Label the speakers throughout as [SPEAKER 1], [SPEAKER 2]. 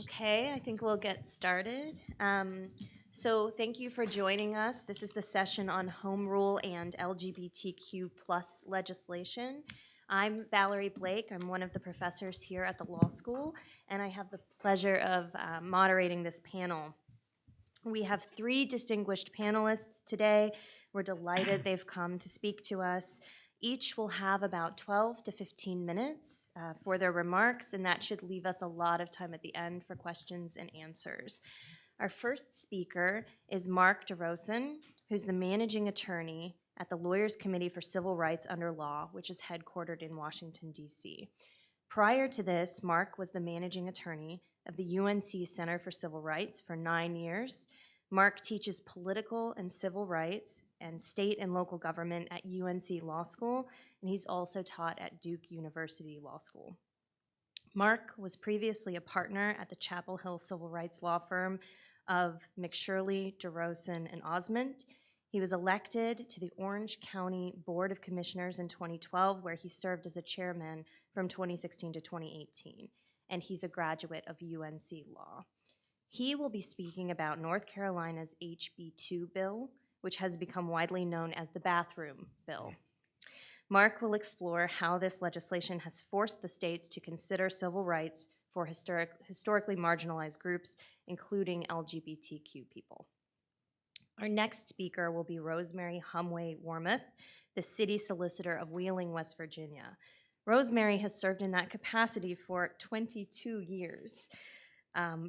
[SPEAKER 1] Okay, I think we'll get started. So thank you for joining us. This is the session on home rule and LGBTQ plus legislation. I'm Valerie Blake. I'm one of the professors here at the law school, and I have the pleasure of moderating this panel. We have three distinguished panelists today. We're delighted they've come to speak to us. Each will have about 12 to 15 minutes for their remarks, and that should leave us a lot of time at the end for questions and answers. Our first speaker is Mark Dorosin, who's the managing attorney at the Lawyers Committee for Civil Rights Under Law, which is headquartered in Washington, D.C. Prior to this, Mark was the managing attorney of the UNC Center for Civil Rights for 9 years. Mark teaches political and civil rights and state and local government at UNC Law School, and he's also taught at Duke University Law School. Mark was previously a partner at the Chapel Hill civil rights law firm of McShirley, Dorosin, and Osmond. He was elected to the Orange County Board of Commissioners in 2012, where he served as a chairman from 2016 to 2018, and he's a graduate of UNC Law. He will be speaking about North Carolina's HB2 bill, which has become widely known as the bathroom bill. Mark will explore how this legislation has forced the states to consider civil rights for historically marginalized groups, including LGBTQ people. Our next speaker will be Rosemary Humway-Warmuth, the city solicitor of Wheeling, West Virginia. Rosemary has served in that capacity for 22 years.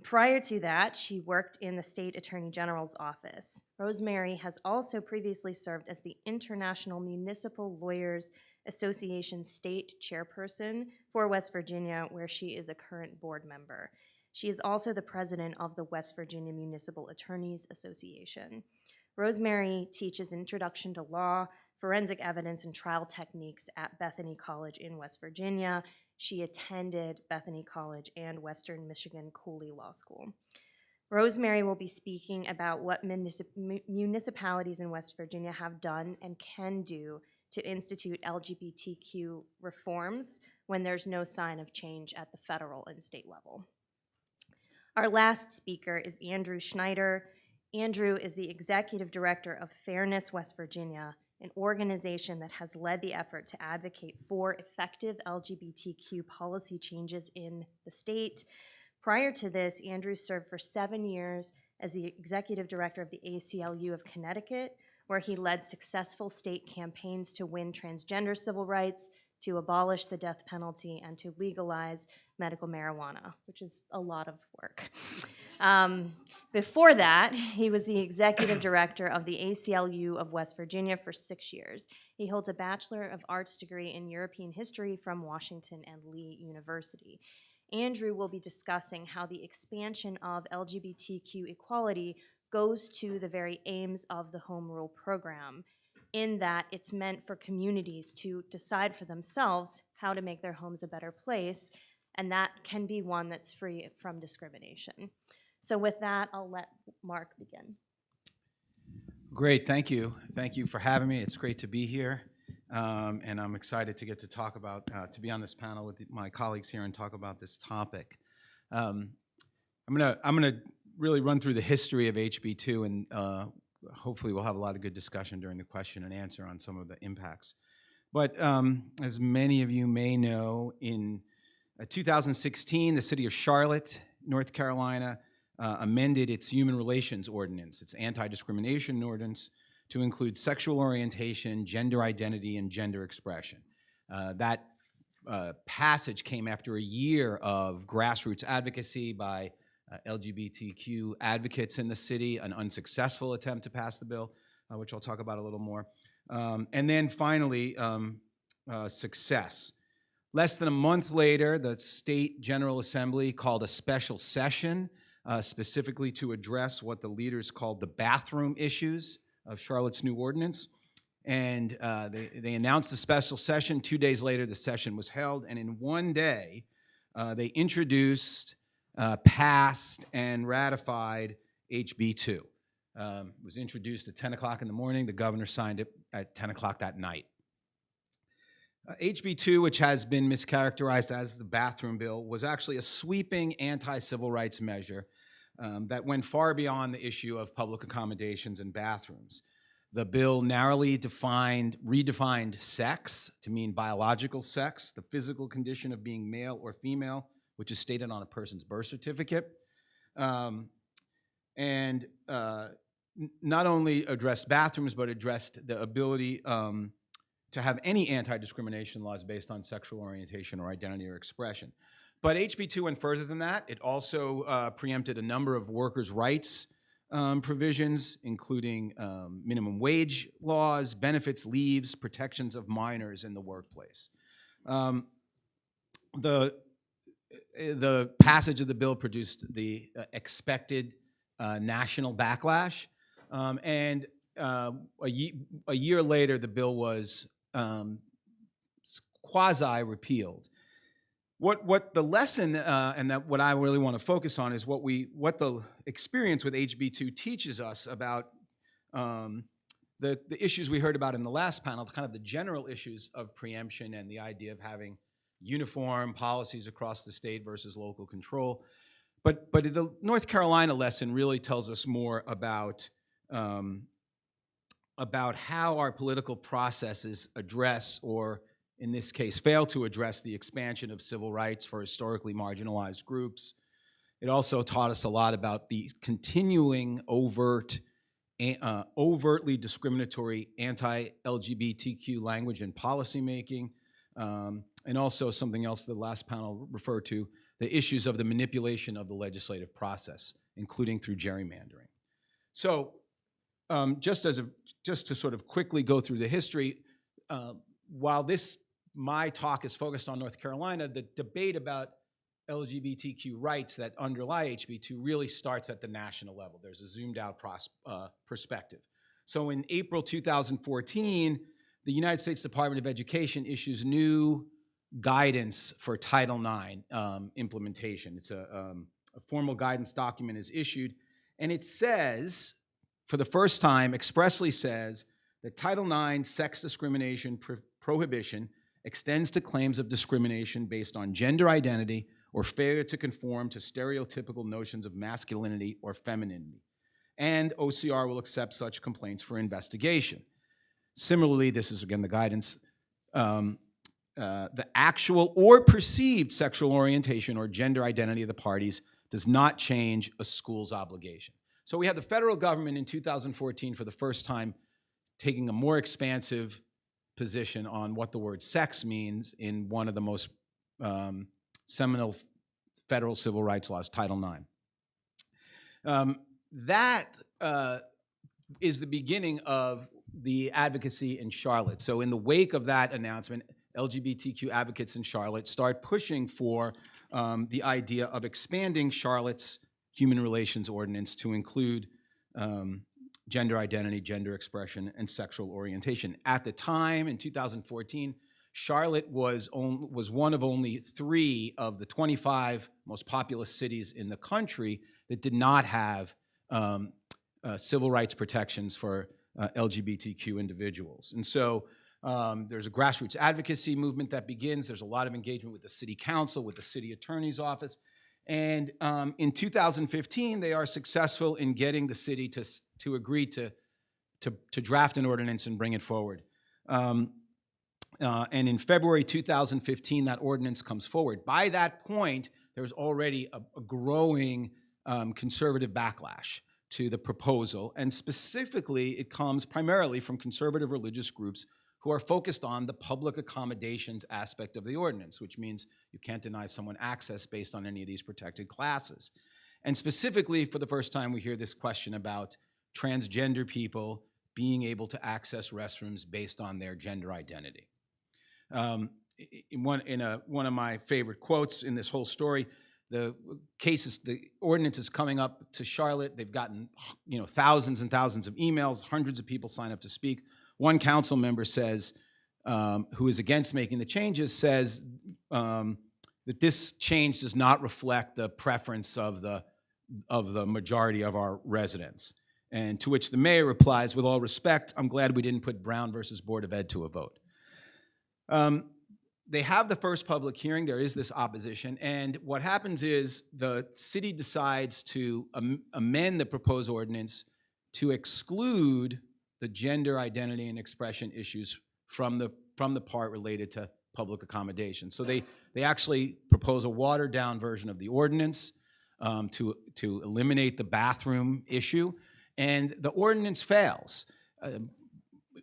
[SPEAKER 1] Prior to that, she worked in the State Attorney General's office. Rosemary has also previously served as the International Municipal Lawyers Association State Chairperson for West Virginia, where she is a current board member. She is also the president of the West Virginia Municipal Attorneys Association. Rosemary teaches Introduction to Law, Forensic Evidence, and Trial Techniques at Bethany College in West Virginia. She attended Bethany College and Western Michigan Cooley Law School. Rosemary will be speaking about what municipalities in West Virginia have done and can do to institute LGBTQ reforms when there's no sign of change at the federal and state level. Our last speaker is Andrew Schneider. Andrew is the executive director of Fairness West Virginia, an organization that has led the effort to advocate for effective LGBTQ policy changes in the state. Prior to this, Andrew served for 7 years as the executive director of the ACLU of Connecticut, where he led successful state campaigns to win transgender civil rights, to abolish the death penalty, and to legalize medical marijuana, which is a lot of work. Before that, he was the executive director of the ACLU of West Virginia for 6 years. He holds a Bachelor of Arts degree in European History from Washington and Lee University. Andrew will be discussing how the expansion of LGBTQ equality goes to the very aims of the Home Rule program, in that it's meant for communities to decide for themselves how to make their homes a better place, and that can be one that's free from discrimination. So with that, I'll let Mark begin.
[SPEAKER 2] Great, thank you. Thank you for having me. It's great to be here, and I'm excited to get to talk about, to be on this panel with my colleagues here and talk about this topic. I'm gonna really run through the history of HB2, and hopefully we'll have a lot of good discussion during the question and answer on some of the impacts. But as many of you may know, in 2016, the city of Charlotte, North Carolina, amended its human relations ordinance, its anti-discrimination ordinance, to include sexual orientation, gender identity, and gender expression. That passage came after a year of grassroots advocacy by LGBTQ advocates in the city, an unsuccessful attempt to pass the bill, which I'll talk about a little more. And then finally, success. Less than a month later, the State General Assembly called a special session specifically to address what the leaders called the bathroom issues of Charlotte's new ordinance. And they announced the special session. 2 days later, the session was held. And in one day, they introduced, passed, and ratified HB2. It was introduced at 10 o'clock in the morning. The governor signed it at 10 o'clock that night. HB2, which has been mischaracterized as the bathroom bill, was actually a sweeping anti-civil rights measure that went far beyond the issue of public accommodations and bathrooms. The bill narrowly redefined sex to mean biological sex, the physical condition of being male or female, which is stated on a person's birth certificate, and not only addressed bathrooms, but addressed the ability to have any anti-discrimination laws based on sexual orientation or identity or expression. But HB2 went further than that. It also preempted a number of workers' rights provisions, including minimum wage laws, benefits, leaves, protections of minors in the workplace. The passage of the bill produced the expected national backlash, and a year later, the bill was quasi-repealed. What the lesson and what I really want to focus on is what the experience with HB2 teaches us about the issues we heard about in the last panel, kind of the general issues of preemption and the idea of having uniform policies across the state versus local control. But the North Carolina lesson really tells us more about how our political processes address, or in this case, fail to address, the expansion of civil rights for historically marginalized groups. It also taught us a lot about the continuing overtly discriminatory anti-LGBTQ language in policymaking, and also something else the last panel referred to, the issues of the manipulation of the legislative process, including through gerrymandering. So just to sort of quickly go through the history, while my talk is focused on North Carolina, the debate about LGBTQ rights that underlie HB2 really starts at the national level. There's a zoomed out perspective. So in April 2014, the United States Department of Education issues new guidance for Title IX implementation. It's a formal guidance document is issued, and it says, for the first time, expressly says that Title IX sex discrimination prohibition extends to claims of discrimination based on gender identity or failure to conform to stereotypical notions of masculinity or femininity. And OCR will accept such complaints for investigation. Similarly, this is again the guidance, the actual or perceived sexual orientation or gender identity of the parties does not change a school's obligation. So we had the federal government in 2014 for the first time taking a more expansive position on what the word sex means in one of the most seminal federal civil rights laws, Title IX. That is the beginning of the advocacy in Charlotte. So in the wake of that announcement, LGBTQ advocates in Charlotte start pushing for the idea of expanding Charlotte's Human Relations Ordinance to include gender identity, gender expression, and sexual orientation. At the time, in 2014, Charlotte was one of only 3 of the 25 most populous cities in the country that did not have civil rights protections for LGBTQ individuals. And so there's a grassroots advocacy movement that begins. There's a lot of engagement with the city council, with the city attorney's office. And in 2015, they are successful in getting the city to agree to draft an ordinance and bring it forward. And in February 2015, that ordinance comes forward. By that point, there's already a growing conservative backlash to the proposal, and specifically, it comes primarily from conservative religious groups who are focused on the public accommodations aspect of the ordinance, which means you can't deny someone access based on any of these protected classes. And specifically, for the first time, we hear this question about transgender people being able to access restrooms based on their gender identity. In one of my favorite quotes in this whole story, the ordinance is coming up to Charlotte. They've gotten thousands and thousands of emails, hundreds of people sign up to speak. One council member says, who is against making the changes, says that this change does not reflect the preference of the majority of our residents. And to which the mayor replies, with all respect, I'm glad we didn't put Brown versus Board of Ed to a vote. they have the first public hearing. There is this opposition. And what happens is the city decides to amend the proposed ordinance to exclude the gender identity and expression issues from the part related to public accommodation. So they actually propose a watered-down version of the ordinance to eliminate the bathroom issue, and the ordinance fails.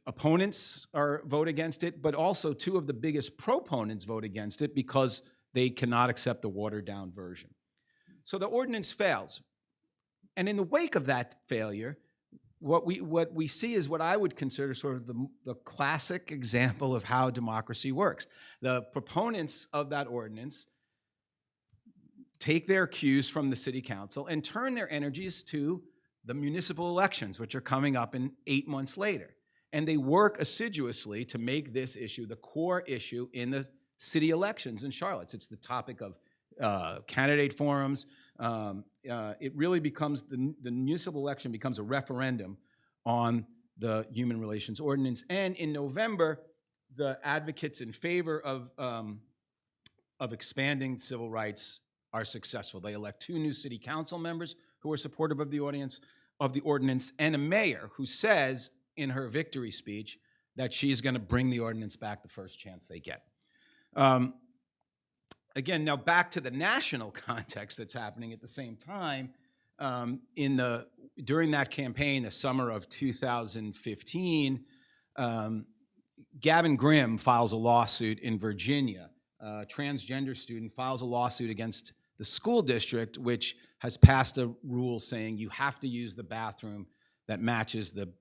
[SPEAKER 2] Opponents vote against it, but also two of the biggest proponents vote against it because they cannot accept the watered-down version. So the ordinance fails. And in the wake of that failure, what we see is what I would consider sort of the classic example of how democracy works. The proponents of that ordinance take their cues from the city council and turn their energies to the municipal elections, which are coming up in 8 months later. And they work assiduously to make this issue the core issue in the city elections in Charlotte. It's the topic of candidate forums. It really becomes, the municipal election becomes a referendum on the human relations ordinance. And in November, the advocates in favor of expanding civil rights are successful. They elect 2 new city council members who are supportive of the ordinance, and a mayor who says in her victory speech that she's going to bring the ordinance back the first chance they get. Again, now back to the national context that's happening at the same time. During that campaign, the summer of 2015, Gavin Grimm files a lawsuit in Virginia. A transgender student files a lawsuit against the school district, which has passed a rule saying you have to use the bathroom that matches the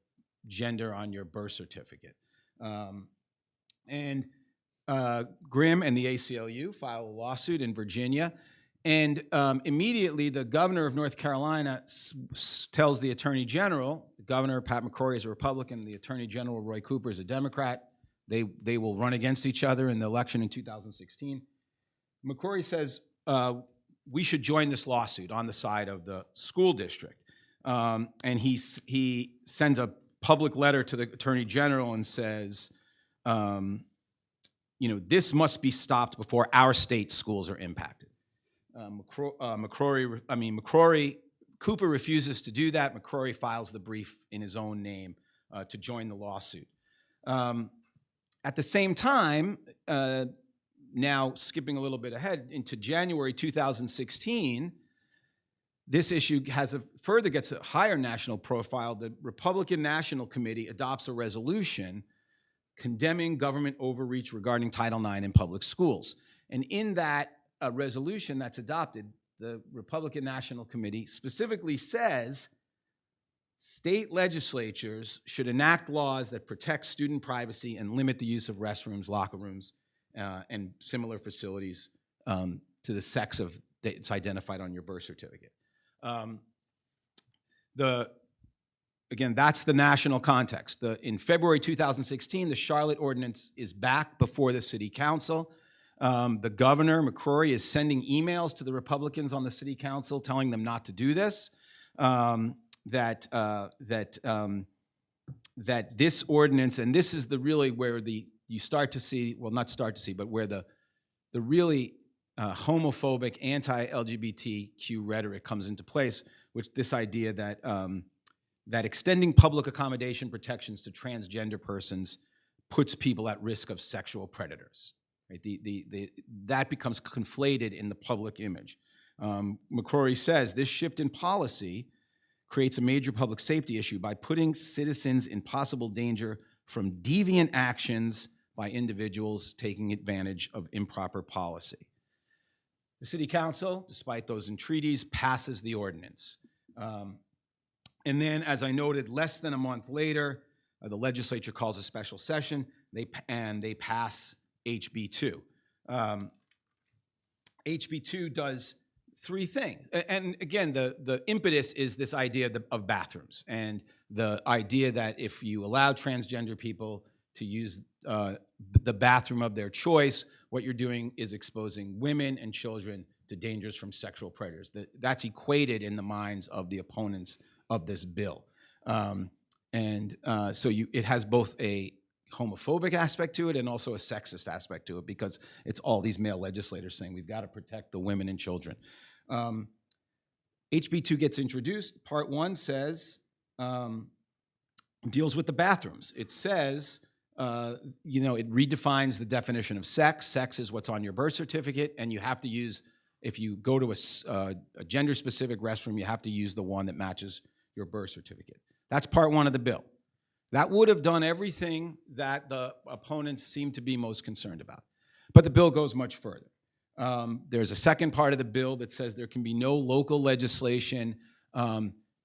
[SPEAKER 2] gender on your birth certificate. Grimm and the ACLU file a lawsuit in Virginia, and immediately the governor of North Carolina tells the attorney general, the governor, Pat McCrory, is a Republican, the attorney general, Roy Cooper, is a Democrat. They will run against each other in the election in 2016. McCrory says, we should join this lawsuit on the side of the school district. And he sends a public letter to the attorney general and says, this must be stopped before our state schools are impacted. Cooper refuses to do that. McCrory files the brief in his own name to join the lawsuit. At the same time, now skipping a little bit ahead into January 2016, this issue further gets a higher national profile. The Republican National Committee adopts a resolution condemning government overreach regarding Title IX in public schools. And in that resolution that's adopted, the Republican National Committee specifically says state legislatures should enact laws that protect student privacy and limit the use of restrooms, locker rooms, and similar facilities to the sex that's identified on your birth certificate. Again, that's the national context. In February 2016, the Charlotte ordinance is back before the city council. The governor, McCrory, is sending emails to the Republicans on the city council telling them not to do this, that this ordinance, and this is really where you start to see, well, not start to see, but where the really homophobic, anti-LGBTQ rhetoric comes into place, which this idea that that extending public accommodation protections to transgender persons puts people at risk of sexual predators. Right? That becomes conflated in the public image. McCrory says this shift in policy creates a major public safety issue by putting citizens in possible danger from deviant actions by individuals taking advantage of improper policy. The city council, despite those entreaties, passes the ordinance. And then, as I noted, less than a month later, the legislature calls a special session, and they pass HB 2. HB 2 does 3 things. And again, the impetus is this idea of bathrooms, and the idea that if you allow transgender people to use the bathroom of their choice, what you're doing is exposing women and children to dangers from sexual predators. That's equated in the minds of the opponents of this bill. So it has both a homophobic aspect to it and also a sexist aspect to it, because it's all these male legislators saying we've got to protect the women and children. HB2 gets introduced. Part 1 says, deals with the bathrooms. It says, it redefines the definition of sex. Sex is what's on your birth certificate, and you have to use, if you go to a gender-specific restroom, you have to use the one that matches your birth certificate. That's part 1 of the bill. That would have done everything that the opponents seem to be most concerned about. But the bill goes much further. There's a second part of the bill that says there can be no local legislation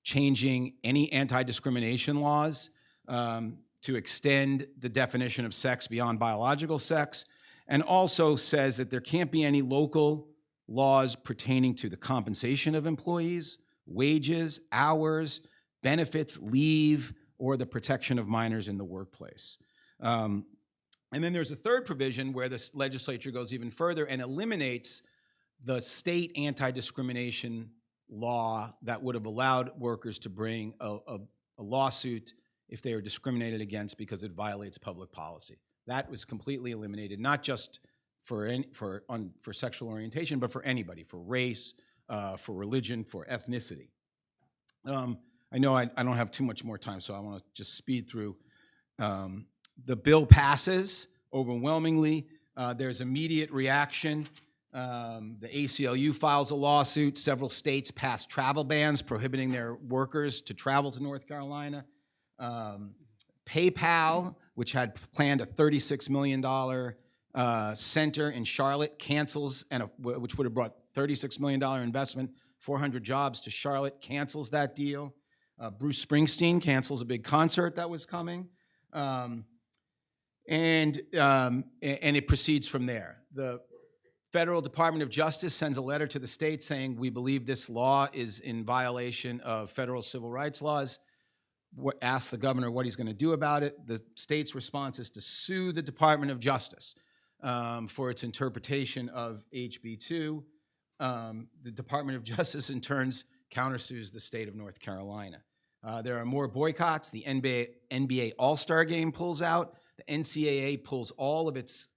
[SPEAKER 2] changing any anti-discrimination laws to extend the definition of sex beyond biological sex, and also says that there can't be any local laws pertaining to the compensation of employees, wages, hours, benefits, leave, or the protection of minors in the workplace. And then there's a third provision where the legislature goes even further and eliminates the state anti-discrimination law that would have allowed workers to bring a lawsuit if they were discriminated against because it violates public policy. That was completely eliminated, not just for sexual orientation, but for anybody, for race, for religion, for ethnicity. I know I don't have too much more time, so I want to just speed through. The bill passes overwhelmingly. There's immediate reaction. The ACLU files a lawsuit. Several states passed travel bans prohibiting their workers to travel to North Carolina. PayPal, which had planned a $36 million center in Charlotte, cancels, which would have brought $36 million investment, 400 jobs to Charlotte, cancels that deal. Bruce Springsteen cancels a big concert that was coming. And it proceeds from there. The Federal Department of Justice sends a letter to the state saying, we believe this law is in violation of federal civil rights laws. Asks the governor what he's going to do about it. The state's response is to sue the Department of Justice for its interpretation of HB2. The Department of Justice, in turn, countersues the state of North Carolina. There are more boycotts. The NBA All-Star Game pulls out. The NCAA pulls all of its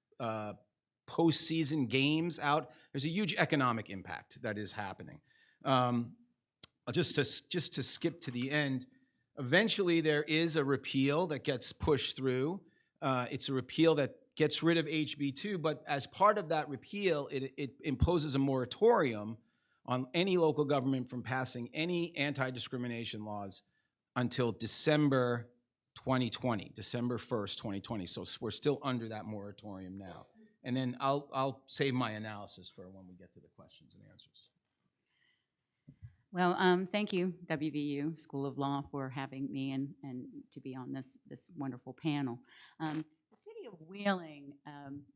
[SPEAKER 2] postseason games out. There's a huge economic impact that is happening. Just to skip to the end, eventually there is a repeal that gets pushed through. It's a repeal that gets rid of HB2, but as part of that repeal, it imposes a moratorium on any local government from passing any anti-discrimination laws until December 2020, December 1st, 2020. So we're still under that moratorium now. And then I'll save my analysis for when we get to the questions and answers.
[SPEAKER 3] Well, thank you, WVU School of Law, for having me and to be on this wonderful panel. The city of Wheeling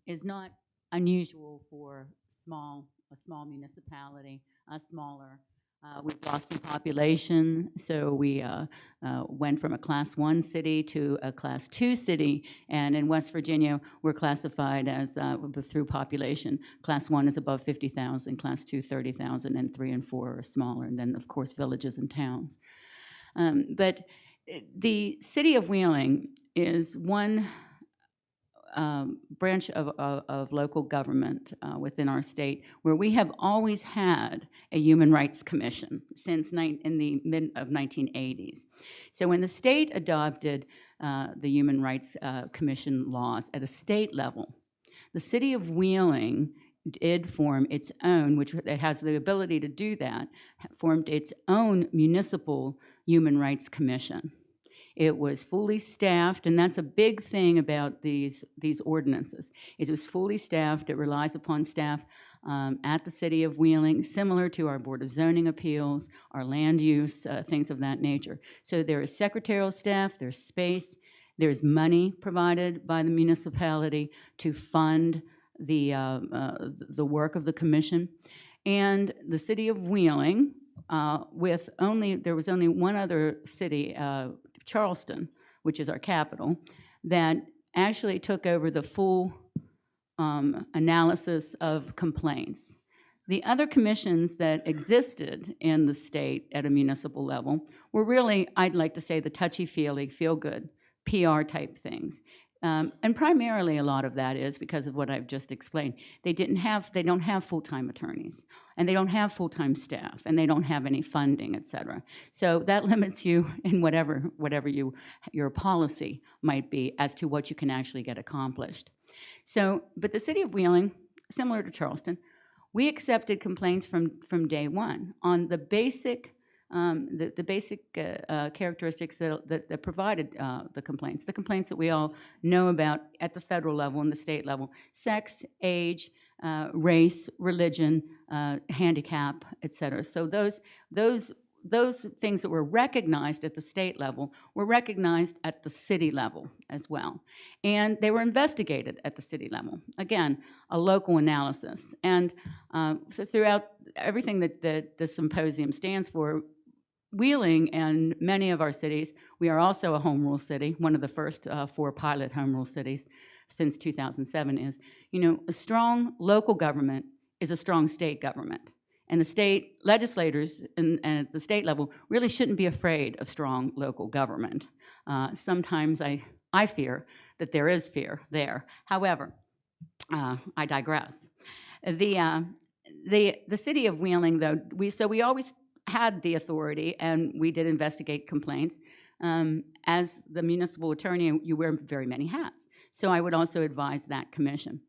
[SPEAKER 3] is not unusual for a small municipality, smaller. We've lost some population, so we went from a Class 1 city to a Class 2 city, and in West Virginia, we're classified as, through population. Class 1 is above 50,000, Class 2, 30,000, and 3 and 4 are smaller, and then, of course, villages and towns. But the city of Wheeling is one branch of local government within our state where we have always had a Human Rights Commission since in the mid of 1980s. So when the state adopted the Human Rights Commission laws at a state level, the city of Wheeling did form its own, which it has the ability to do that, formed its own municipal Human Rights Commission. It was fully staffed, and that's a big thing about these ordinances. It was fully staffed. It relies upon staff at the city of Wheeling, similar to our Board of Zoning Appeals, our land use, things of that nature. So there is secretarial staff, there's space, there's money provided by the municipality to fund the work of the commission. And the city of Wheeling, there was only one other city, Charleston, which is our capital, that actually took over the full analysis of complaints. The other commissions that existed in the state at a municipal level were really, I'd like to say, the touchy-feely, feel-good, PR-type things. And primarily a lot of that is because of what I've just explained. They don't have full-time attorneys, and they don't have full-time staff, and they don't have any funding, et cetera. So that limits you in whatever your policy might be as to what you can actually get accomplished. So, but the city of Wheeling, similar to Charleston, we accepted complaints from day one on the basic characteristics that provided the complaints that we all know about at the federal level and the state level: sex, age, race, religion, handicap, et cetera. So those things that were recognized at the state level were recognized at the city level as well. And they were investigated at the city level. Again, a local analysis. And so throughout everything that the symposium stands for, Wheeling and many of our cities, we are also a home rule city, one of the first 4 pilot home rule cities since 2007 is, a strong local government is a strong state government. And the state legislators at the state level really shouldn't be afraid of strong local government. Sometimes I fear that there is fear there. However, I digress. The city of Wheeling, though, we always had the authority, and we did investigate complaints. As the municipal attorney, you wear very many hats. So I would also advise that commission.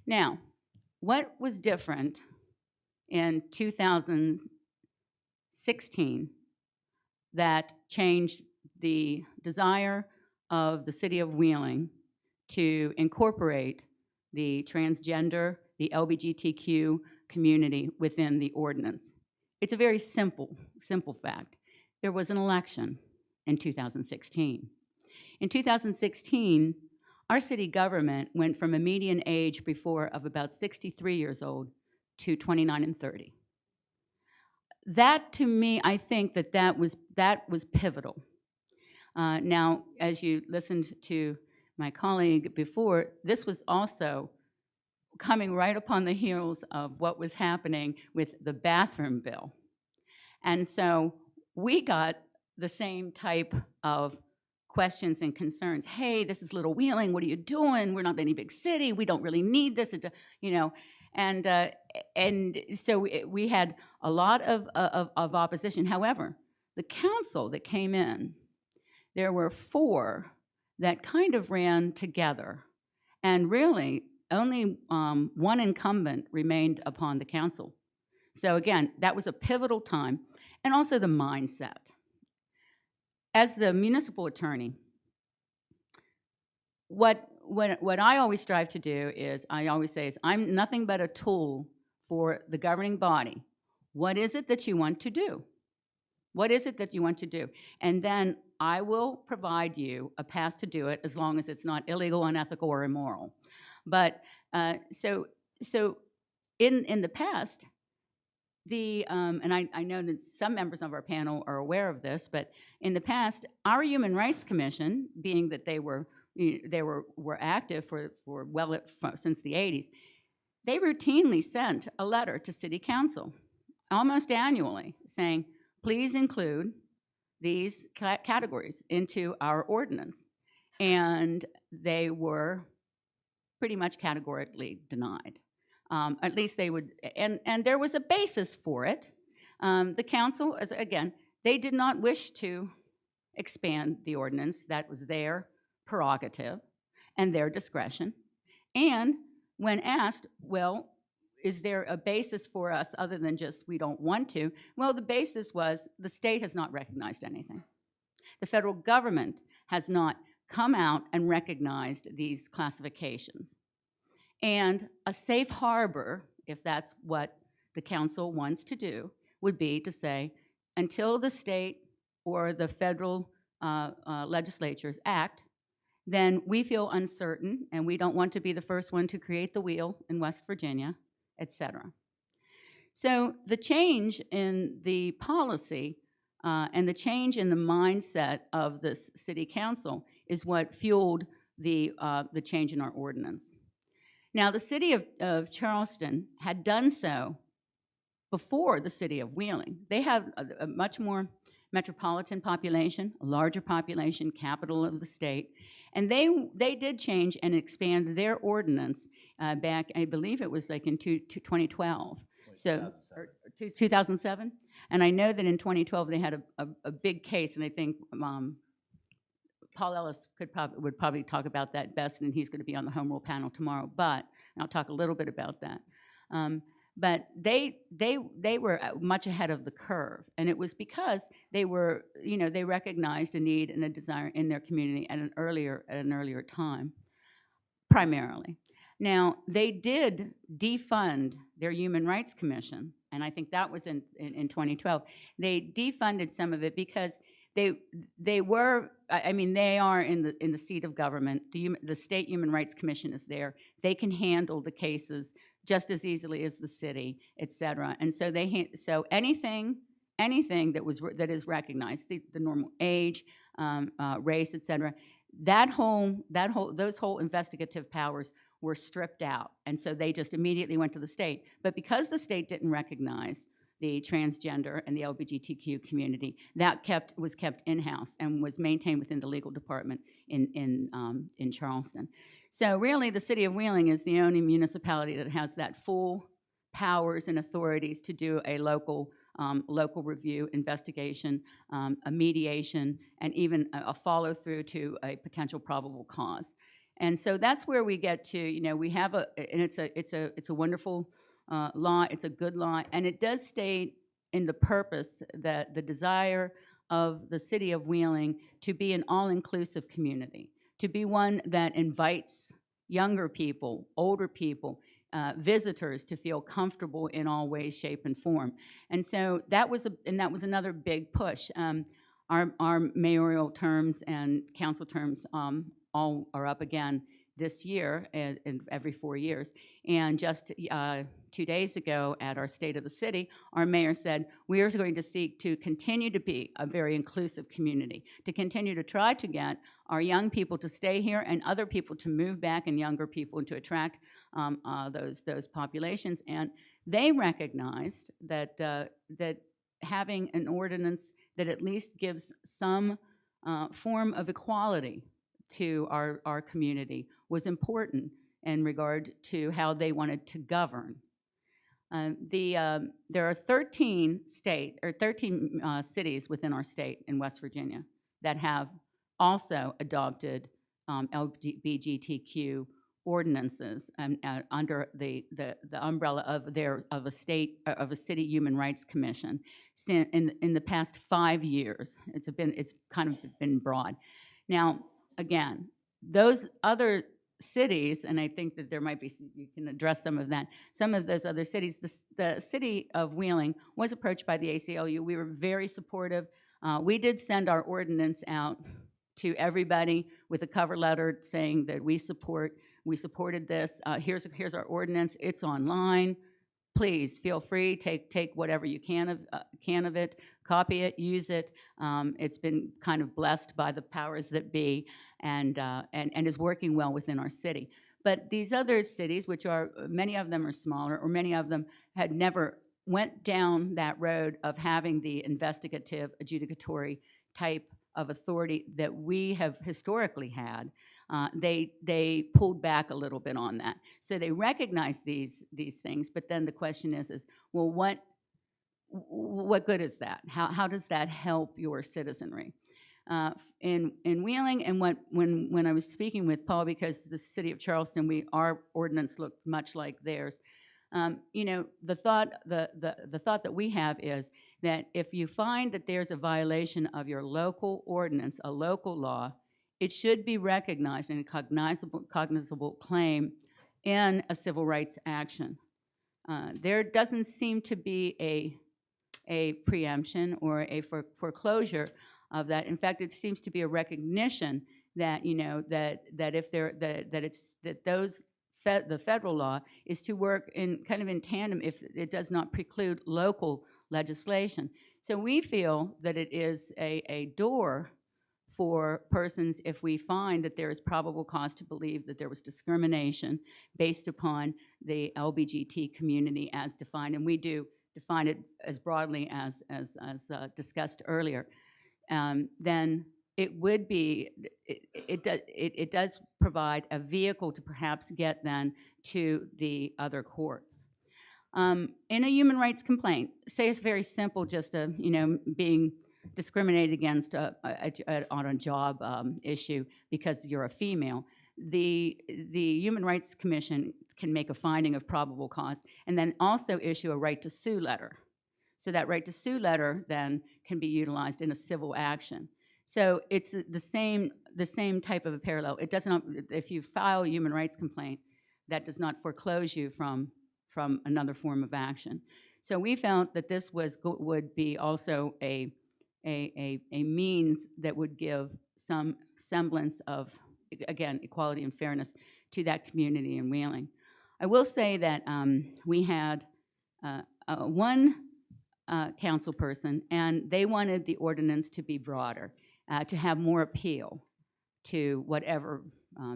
[SPEAKER 3] Now, what was different in 2016 that changed the desire of the city of Wheeling to incorporate the transgender, the LGBTQ community within the ordinance? It's a very simple fact. There was an election in 2016. In 2016, our city government went from a median age before of about 63 years old to 29 and 30. That, to me, I think that was pivotal. Now, as you listened to my colleague before, this was also coming right upon the heels of what was happening with the bathroom bill. And so we got the same type of questions and concerns. Hey, this is Little Wheeling, what are you doing? We're not any big city, we don't really need this, and so we had a lot of opposition. However, the council that came in, there were 4 that kind of ran together, and really only one incumbent remained upon the council. So again, that was a pivotal time, and also the mindset. As the municipal attorney, what I always strive to do is, I always say, is I'm nothing but a tool for the governing body. What is it that you want to do? What is it that you want to do? And then I will provide you a path to do it, as long as it's not illegal, unethical, or immoral. But so in the past, and I know that some members of our panel are aware of this, but in the past, our Human Rights Commission, being that they were active since the 80s, they routinely sent a letter to City Council, almost annually, saying, please include these categories into our ordinance. And they were pretty much categorically denied. At least they would, and there was a basis for it. The council, again, they did not wish to expand the ordinance. That was their prerogative and their discretion. And when asked, well, is there a basis for us other than just we don't want to? Well, the basis was the state has not recognized anything. The federal government has not come out and recognized these classifications. And a safe harbor, if that's what the council wants to do, would be to say, until the state or the federal legislatures act, then we feel uncertain, and we don't want to be the first one to create the wheel in West Virginia, et cetera. So the change in the policy and the change in the mindset of this city council is what fueled the change in our ordinance. Now, the city of Charleston had done so before the city of Wheeling. They have a much more metropolitan population, a larger population, capital of the state, And they did change and expand their ordinance back, I believe it was like in 2012. So, 2007? And I know that in 2012 they had a big case, and I think Paul Ellis would probably talk about that best, and he's going to be on the home rule panel tomorrow. But and I'll talk a little bit about that. But they were much ahead of the curve, and it was because they were, they recognized a need and a desire in their community at an earlier time, primarily. Now, they did defund their Human Rights Commission, and I think that was in 2012. They defunded some of it because they were, I mean, they are in the seat of government. The State Human Rights Commission is there. They can handle the cases just as easily as the city, et cetera. And so so anything that is recognized, the normal age, race, et cetera, those whole investigative powers were stripped out. And so they just immediately went to the state. But because the state didn't recognize the transgender and the LGBTQ community, that was kept in-house and was maintained within the legal department in Charleston. So really, the city of Wheeling is the only municipality that has that full powers and authorities to do a local review, investigation, a mediation, and even a follow-through to a potential probable cause. And so that's where we get to, we have and it's a wonderful law, it's a good law, and it does state in the purpose that the desire of the city of Wheeling to be an all-inclusive community, to be one that invites younger people, older people, visitors to feel comfortable in all ways, shape, and form. And so that was another big push. Our mayoral terms and council terms all are up again this year and every 4 years. And just 2 days ago at our State of the City, our mayor said, we are going to seek to continue to be a very inclusive community, to continue to try to get our young people to stay here and other people to move back and younger people and to attract those populations. And they recognized that having an ordinance that at least gives some form of equality to our community was important in regard to how they wanted to govern. There are 13 cities within our state in West Virginia that have also adopted LGBTQ ordinances under the umbrella of a city human rights commission in the past 5 years. It's kind of been broad. Now, again, those other cities, and I think that there might be, you can address some of that, some of those other cities, the city of Wheeling was approached by the ACLU. We were very supportive. We did send our ordinance out to everybody with a cover letter saying that we supported this. Here's our ordinance. It's online. Please feel free, take whatever you can of it, copy it, use it. It's been kind of blessed by the powers that be, and is working well within our city. But these other cities, which are, many of them are smaller, or many of them had never went down that road of having the investigative, adjudicatory type of authority that we have historically had. They pulled back a little bit on that. So they recognize these things, but then the question is well, what good is that? How does that help your citizenry? In Wheeling, and when I was speaking with Paul, because the city of Charleston, our ordinance looked much like theirs. The thought that we have is that if you find that there's a violation of your local ordinance, a local law, it should be recognized in a cognizable claim in a civil rights action. There doesn't seem to be a preemption or a foreclosure of that. In fact, it seems to be a recognition that the federal law is to work in tandem if it does not preclude local legislation. So we feel that it is a door for persons if we find that there is probable cause to believe that there was discrimination based upon the LGBTQ community as defined, and we do define it as broadly as discussed earlier. Then it would be, it does provide a vehicle to perhaps get then to the other courts. In a human rights complaint, say it's very simple, just a, being discriminated against on a job issue because you're a female, the Human Rights Commission can make a finding of probable cause and then also issue a right to sue letter. So that right to sue letter then can be utilized in a civil action. So it's the same type of a parallel. It does not, if you file a human rights complaint, that does not foreclose you from another form of action. So we felt that this would be also a means that would give some semblance of, again, equality and fairness to that community in Wheeling. I will say that we had one council person, and they wanted the ordinance to be broader, to have more appeal to whatever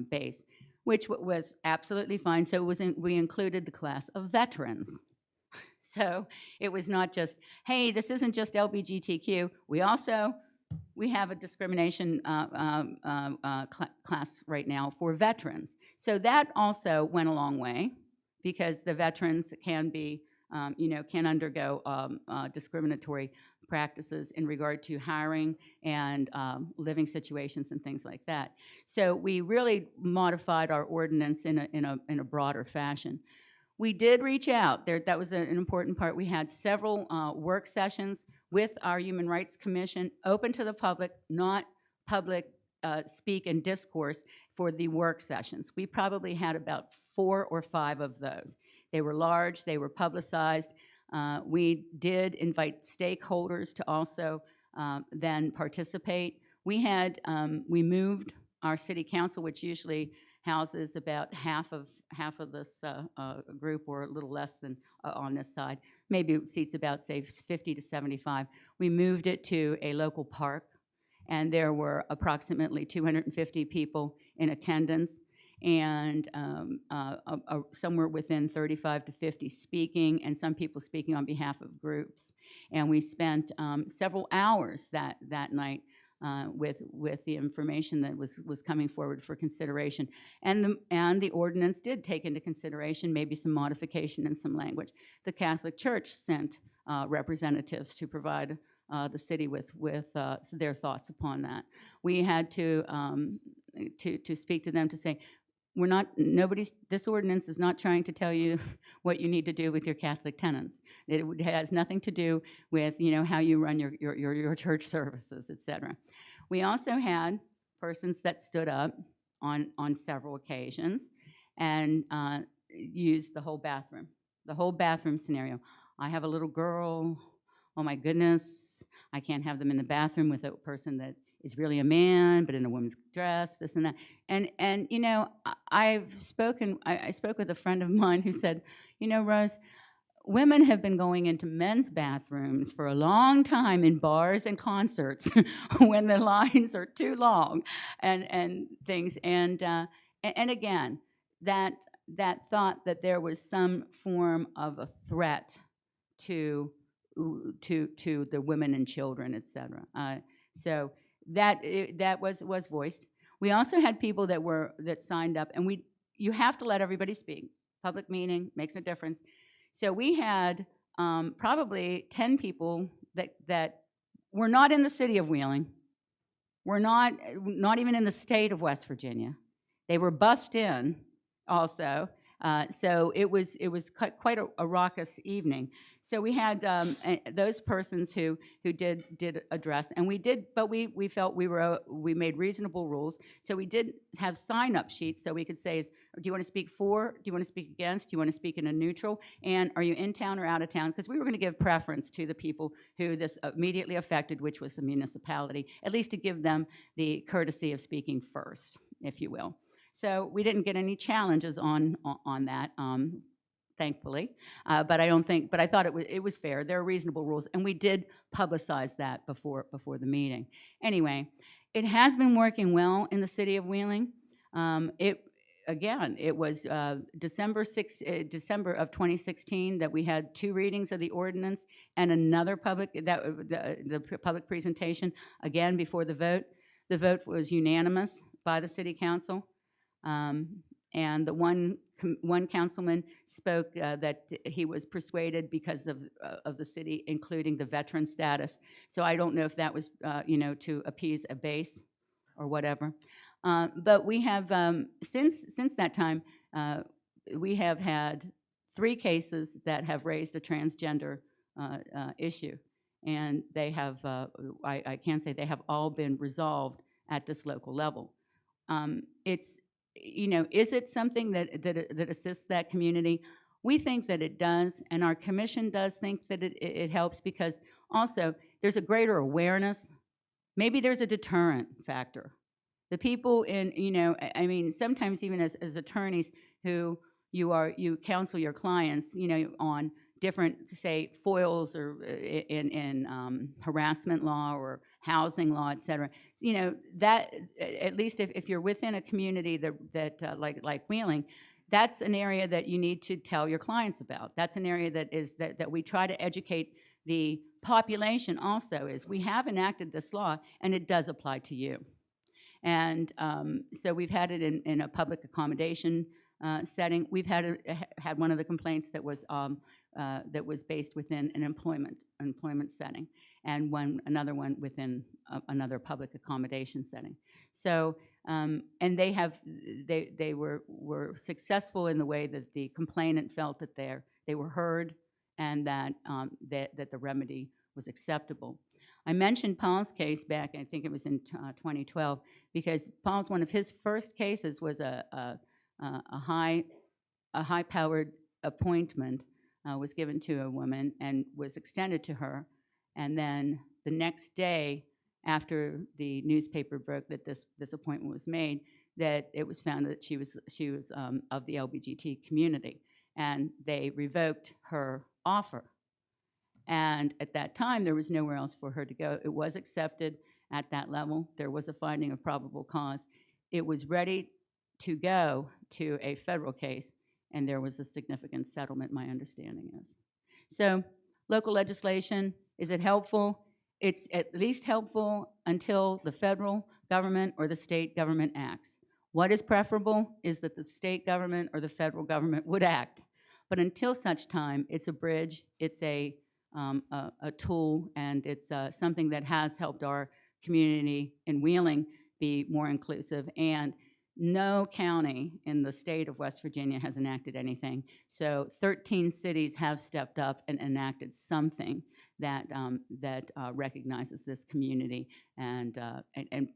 [SPEAKER 3] base, which was absolutely fine. So we included the class of veterans. So it was not just, hey, this isn't just LGBTQ. We have a discrimination class right now for veterans. So that also went a long way, because the veterans can be, can undergo discriminatory practices in regard to hiring and living situations and things like that. So we really modified our ordinance in a broader fashion. We did reach out. That was an important part. We had several work sessions with our Human Rights Commission, open to the public, not public speak and discourse for the work sessions. We probably had about 4 or 5 of those. They were large, they were publicized. We did invite stakeholders to also then participate. We moved our city council, which usually houses about half of this group, or a little less than on this side. Maybe it seats about, say, 50 to 75. We moved it to a local park, and there were approximately 250 people in attendance, and somewhere within 35 to 50 speaking, and some people speaking on behalf of groups. And we spent several hours that night with the information that was coming forward for consideration. And the ordinance did take into consideration maybe some modification in some language. The Catholic Church sent representatives to provide the city with their thoughts upon that. We had to speak to them to say, this ordinance is not trying to tell you what you need to do with your Catholic tenants. It has nothing to do with, how you run your church services, et cetera. We also had persons that stood up on several occasions and used the whole bathroom scenario. I have a little girl, oh my goodness, I can't have them in the bathroom with a person that is really a man, but in a woman's dress, this and that. And I spoke with a friend of mine who said, Rose, women have been going into men's bathrooms for a long time in bars and concerts when the lines are too long and things. And again, that thought that there was some form of a threat to the women and children, et cetera. So that was voiced. We also had people that signed up, and you have to let everybody speak. Public meeting makes no difference. So we had probably 10 people that were not in the city of Wheeling, were not even in the state of West Virginia. They were bussed in also. So it was quite a raucous evening. So we had those persons who did address, and we felt we made reasonable rules. So we did have sign-up sheets, so we could say, do you want to speak for? Do you want to speak against? Do you want to speak in a neutral? And are you in town or out of town? Because we were going to give preference to the people who this immediately affected, which was the municipality, at least to give them the courtesy of speaking first, if you will. So we didn't get any challenges on that, thankfully. But I thought it was fair. There are reasonable rules, and we did publicize that before the meeting. Anyway, it has been working well in the city of Wheeling. It was December of 2016 that we had 2 readings of the ordinance and another public presentation again before the vote. The vote was unanimous by the city council. And the one councilman spoke that he was persuaded because of the city including the veteran status. So I don't know if that was, to appease a base or whatever. But we have, since that time, we have had 3 cases that have raised a transgender issue. And they have, I can say they have all been resolved at this local level. It's, is it something that assists that community? We think that it does, and our commission does think that it helps because also there's a greater awareness. Maybe there's a deterrent factor. The people in, sometimes even as attorneys who you counsel your clients, on different, say, foils or in harassment law or housing law, et cetera. That, at least if you're within a community that like Wheeling, that's an area that you need to tell your clients about. That's an area that we try to educate the population also is we have enacted this law and it does apply to you. And so we've had it in a public accommodation setting. We've had one of the complaints that was based within an employment setting, and another one within another public accommodation setting. So, and they were successful in the way that the complainant felt that they were heard, and that the remedy was acceptable. I mentioned Paul's case back, I think it was in 2012, because Paul's one of his first cases was a high-powered appointment was given to a woman and was extended to her, and then the next day, after the newspaper broke that this appointment was made, that it was found that she was of the LGBT community, and they revoked her offer. And at that time, there was nowhere else for her to go. It was accepted at that level. There was a finding of probable cause. It was ready to go to a federal case, and there was a significant settlement, my understanding is. So, local legislation, is it helpful? It's at least helpful until the federal government or the state government acts. What is preferable is that the state government or the federal government would act. But until such time, it's a bridge, it's a tool, and it's something that has helped our community in Wheeling be more inclusive. And no county in the state of West Virginia has enacted anything. So 13 cities have stepped up and enacted something that recognizes this community and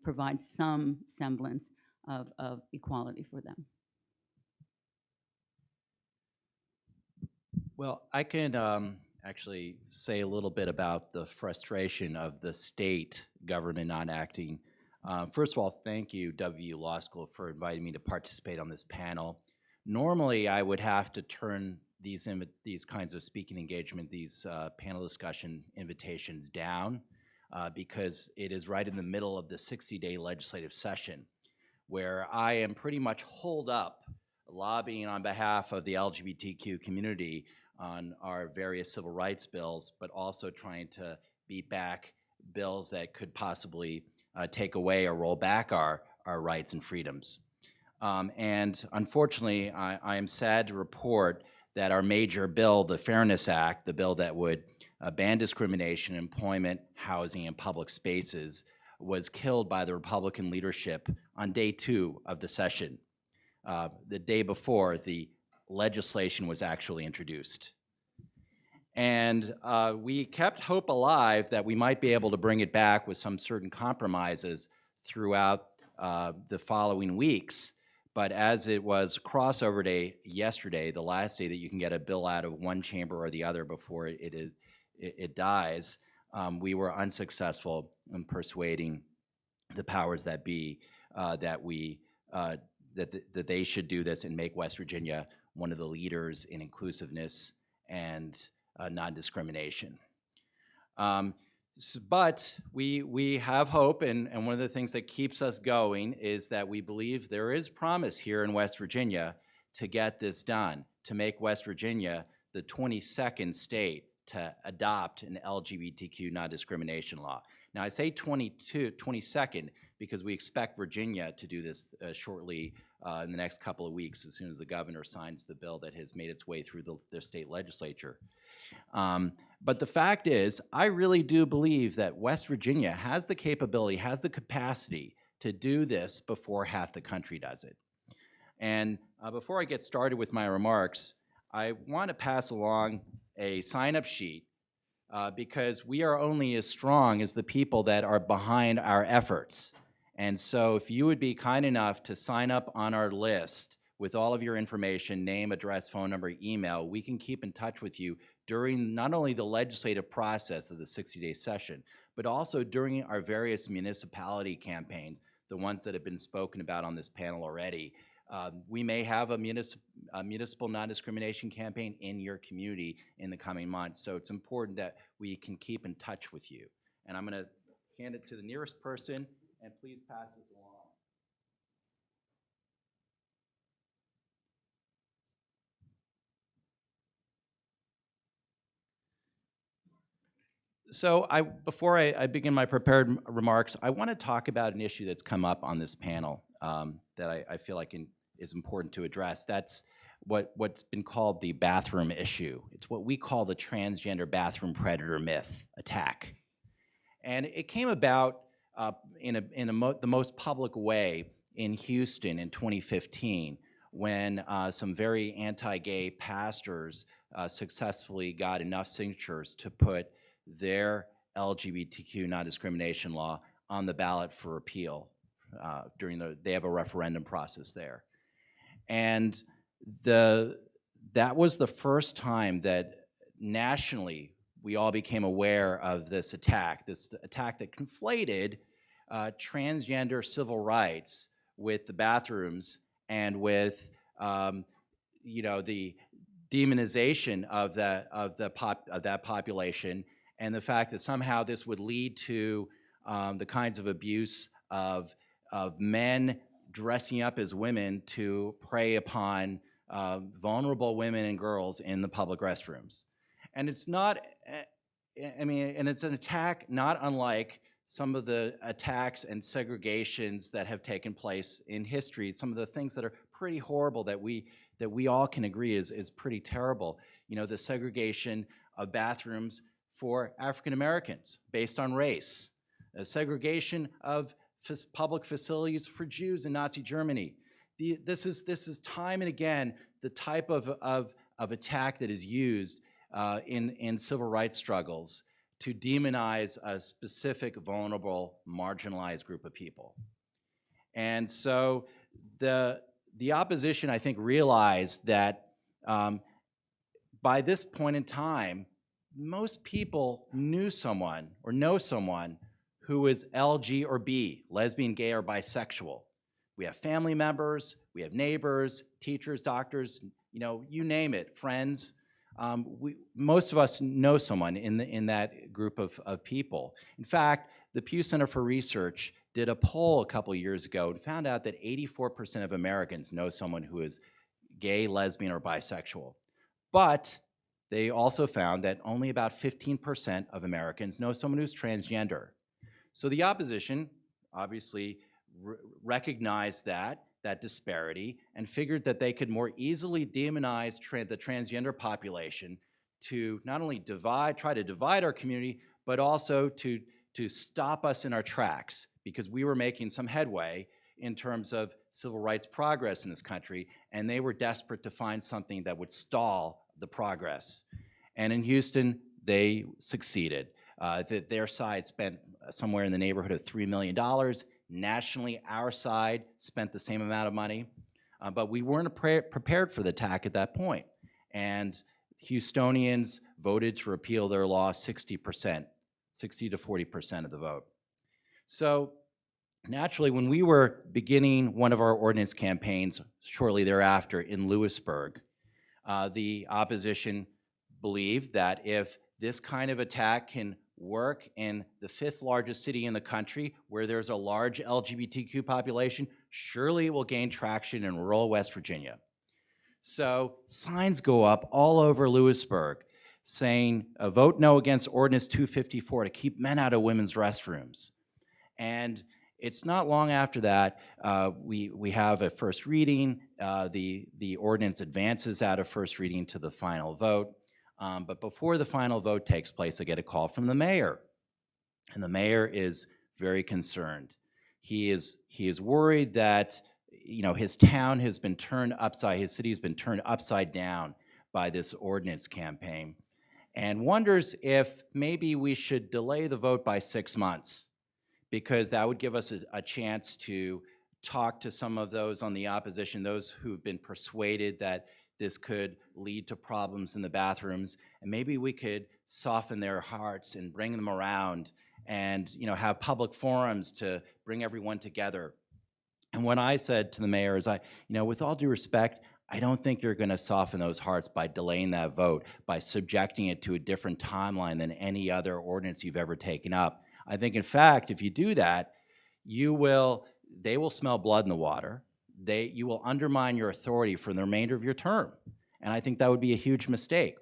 [SPEAKER 3] provides some semblance of equality for them.
[SPEAKER 4] Well, I can actually say a little bit about the frustration of the state government not acting. First of all, thank you, WVU Law School, for inviting me to participate on this panel. Normally, I would have to turn these kinds of speaking engagement, these panel discussion invitations down because it is right in the middle of the 60-day legislative session where I am pretty much holed up lobbying on behalf of the LGBTQ community on our various civil rights bills, but also trying to beat back bills that could possibly take away or roll back our rights and freedoms. And unfortunately, I am sad to report that our major bill, the Fairness Act, the bill that would ban discrimination in employment, housing, and public spaces, was killed by the Republican leadership on day 2 of the session. The day before, the legislation was actually introduced. And we kept hope alive that we might be able to bring it back with some certain compromises throughout the following weeks. But as it was crossover day yesterday, the last day that you can get a bill out of one chamber or the other before it dies, we were unsuccessful in persuading the powers that be that they should do this and make West Virginia one of the leaders in inclusiveness and non-discrimination. But we have hope, and one of the things that keeps us going is that we believe there is promise here in West Virginia to get this done, to make West Virginia the 22nd state to adopt an LGBTQ non-discrimination law. Now I say 22nd because we expect Virginia to do this shortly in the next couple of weeks, as soon as the governor signs the bill that has made its way through the state legislature. But the fact is, I really do believe that West Virginia has the capability, has the capacity to do this before half the country does it. And before I get started with my remarks, I want to pass along a sign-up sheet because we are only as strong as the people that are behind our efforts. And so if you would be kind enough to sign up on our list with all of your information, name, address, phone number, email, we can keep in touch with you during not only the legislative process of the 60-day session, but also during our various municipality campaigns, the ones that have been spoken about on this panel already. We may have a municipal non-discrimination campaign in your community in the coming months, so it's important that we can keep in touch with you. And I'm going to hand it to the nearest person, and please pass this along. So before I begin my prepared remarks, I want to talk about an issue that's come up on this panel that I feel like is important to address. That's what's been called the bathroom issue. It's what we call the transgender bathroom predator myth attack. And it came about in the most public way in Houston in 2015 when some very anti-gay pastors successfully got enough signatures to put their LGBTQ non-discrimination law on the ballot for repeal they have a referendum process there. And that was the first time that nationally we all became aware of this attack that conflated transgender civil rights with the bathrooms and with the demonization of that population, and the fact that somehow this would lead to the kinds of abuse of men dressing up as women to prey upon vulnerable women and girls in the public restrooms. And it's not, and it's an attack not unlike some of the attacks and segregations that have taken place in history, some of the things that are pretty horrible that we all can agree is pretty terrible. The segregation of bathrooms for African Americans based on race, a segregation of public facilities for Jews in Nazi Germany. This is time and again the type of attack that is used in civil rights struggles to demonize a specific vulnerable, marginalized group of people. And so the opposition, I think, realized that by this point in time, most people knew someone or know someone who is LG or B, lesbian, gay, or bisexual. We have family members, we have neighbors, teachers, doctors, you name it, friends. Most of us know someone in that group of people. In fact, the Pew Center for Research did a poll a couple years ago and found out that 84% of Americans know someone who is gay, lesbian, or bisexual. But they also found that only about 15% of Americans know someone who's transgender. So the opposition obviously recognized that disparity and figured that they could more easily demonize the transgender population to not only try to divide our community, but also to stop us in our tracks, because we were making some headway in terms of civil rights progress in this country, and they were desperate to find something that would stall the progress. And in Houston, they succeeded. Their side spent somewhere in the neighborhood of $3 million. Nationally, our side spent the same amount of money, but we weren't prepared for the attack at that point. And Houstonians voted to repeal their law 60% to 40% of the vote. So naturally, when we were beginning one of our ordinance campaigns shortly thereafter in Lewisburg, the opposition believed that if this kind of attack can work in the 5th largest city in the country where there's a large LGBTQ population, surely it will gain traction in rural West Virginia. So signs go up all over Lewisburg saying, vote no against Ordinance 254 to keep men out of women's restrooms. And It's not long after that, we have a first reading. The ordinance advances out of first reading to the final vote. But before the final vote takes place, I get a call from the mayor. And the mayor is very concerned. He is worried that, you know, his town has been turned upside, his city has been turned upside down by this ordinance campaign, and wonders if maybe we should delay the vote by 6 months, because that would give us a chance to talk to some of those on the opposition, those who've been persuaded that this could lead to problems in the bathrooms, and maybe we could soften their hearts and bring them around and, you know, have public forums to bring everyone together. And what I said to the mayor is, you know, with all due respect, I don't think you're going to soften those hearts by delaying that vote, by subjecting it to a different timeline than any other ordinance you've ever taken up. I think, in fact, if you do that, they will smell blood in the water. You will undermine your authority for the remainder of your term. And I think that would be a huge mistake.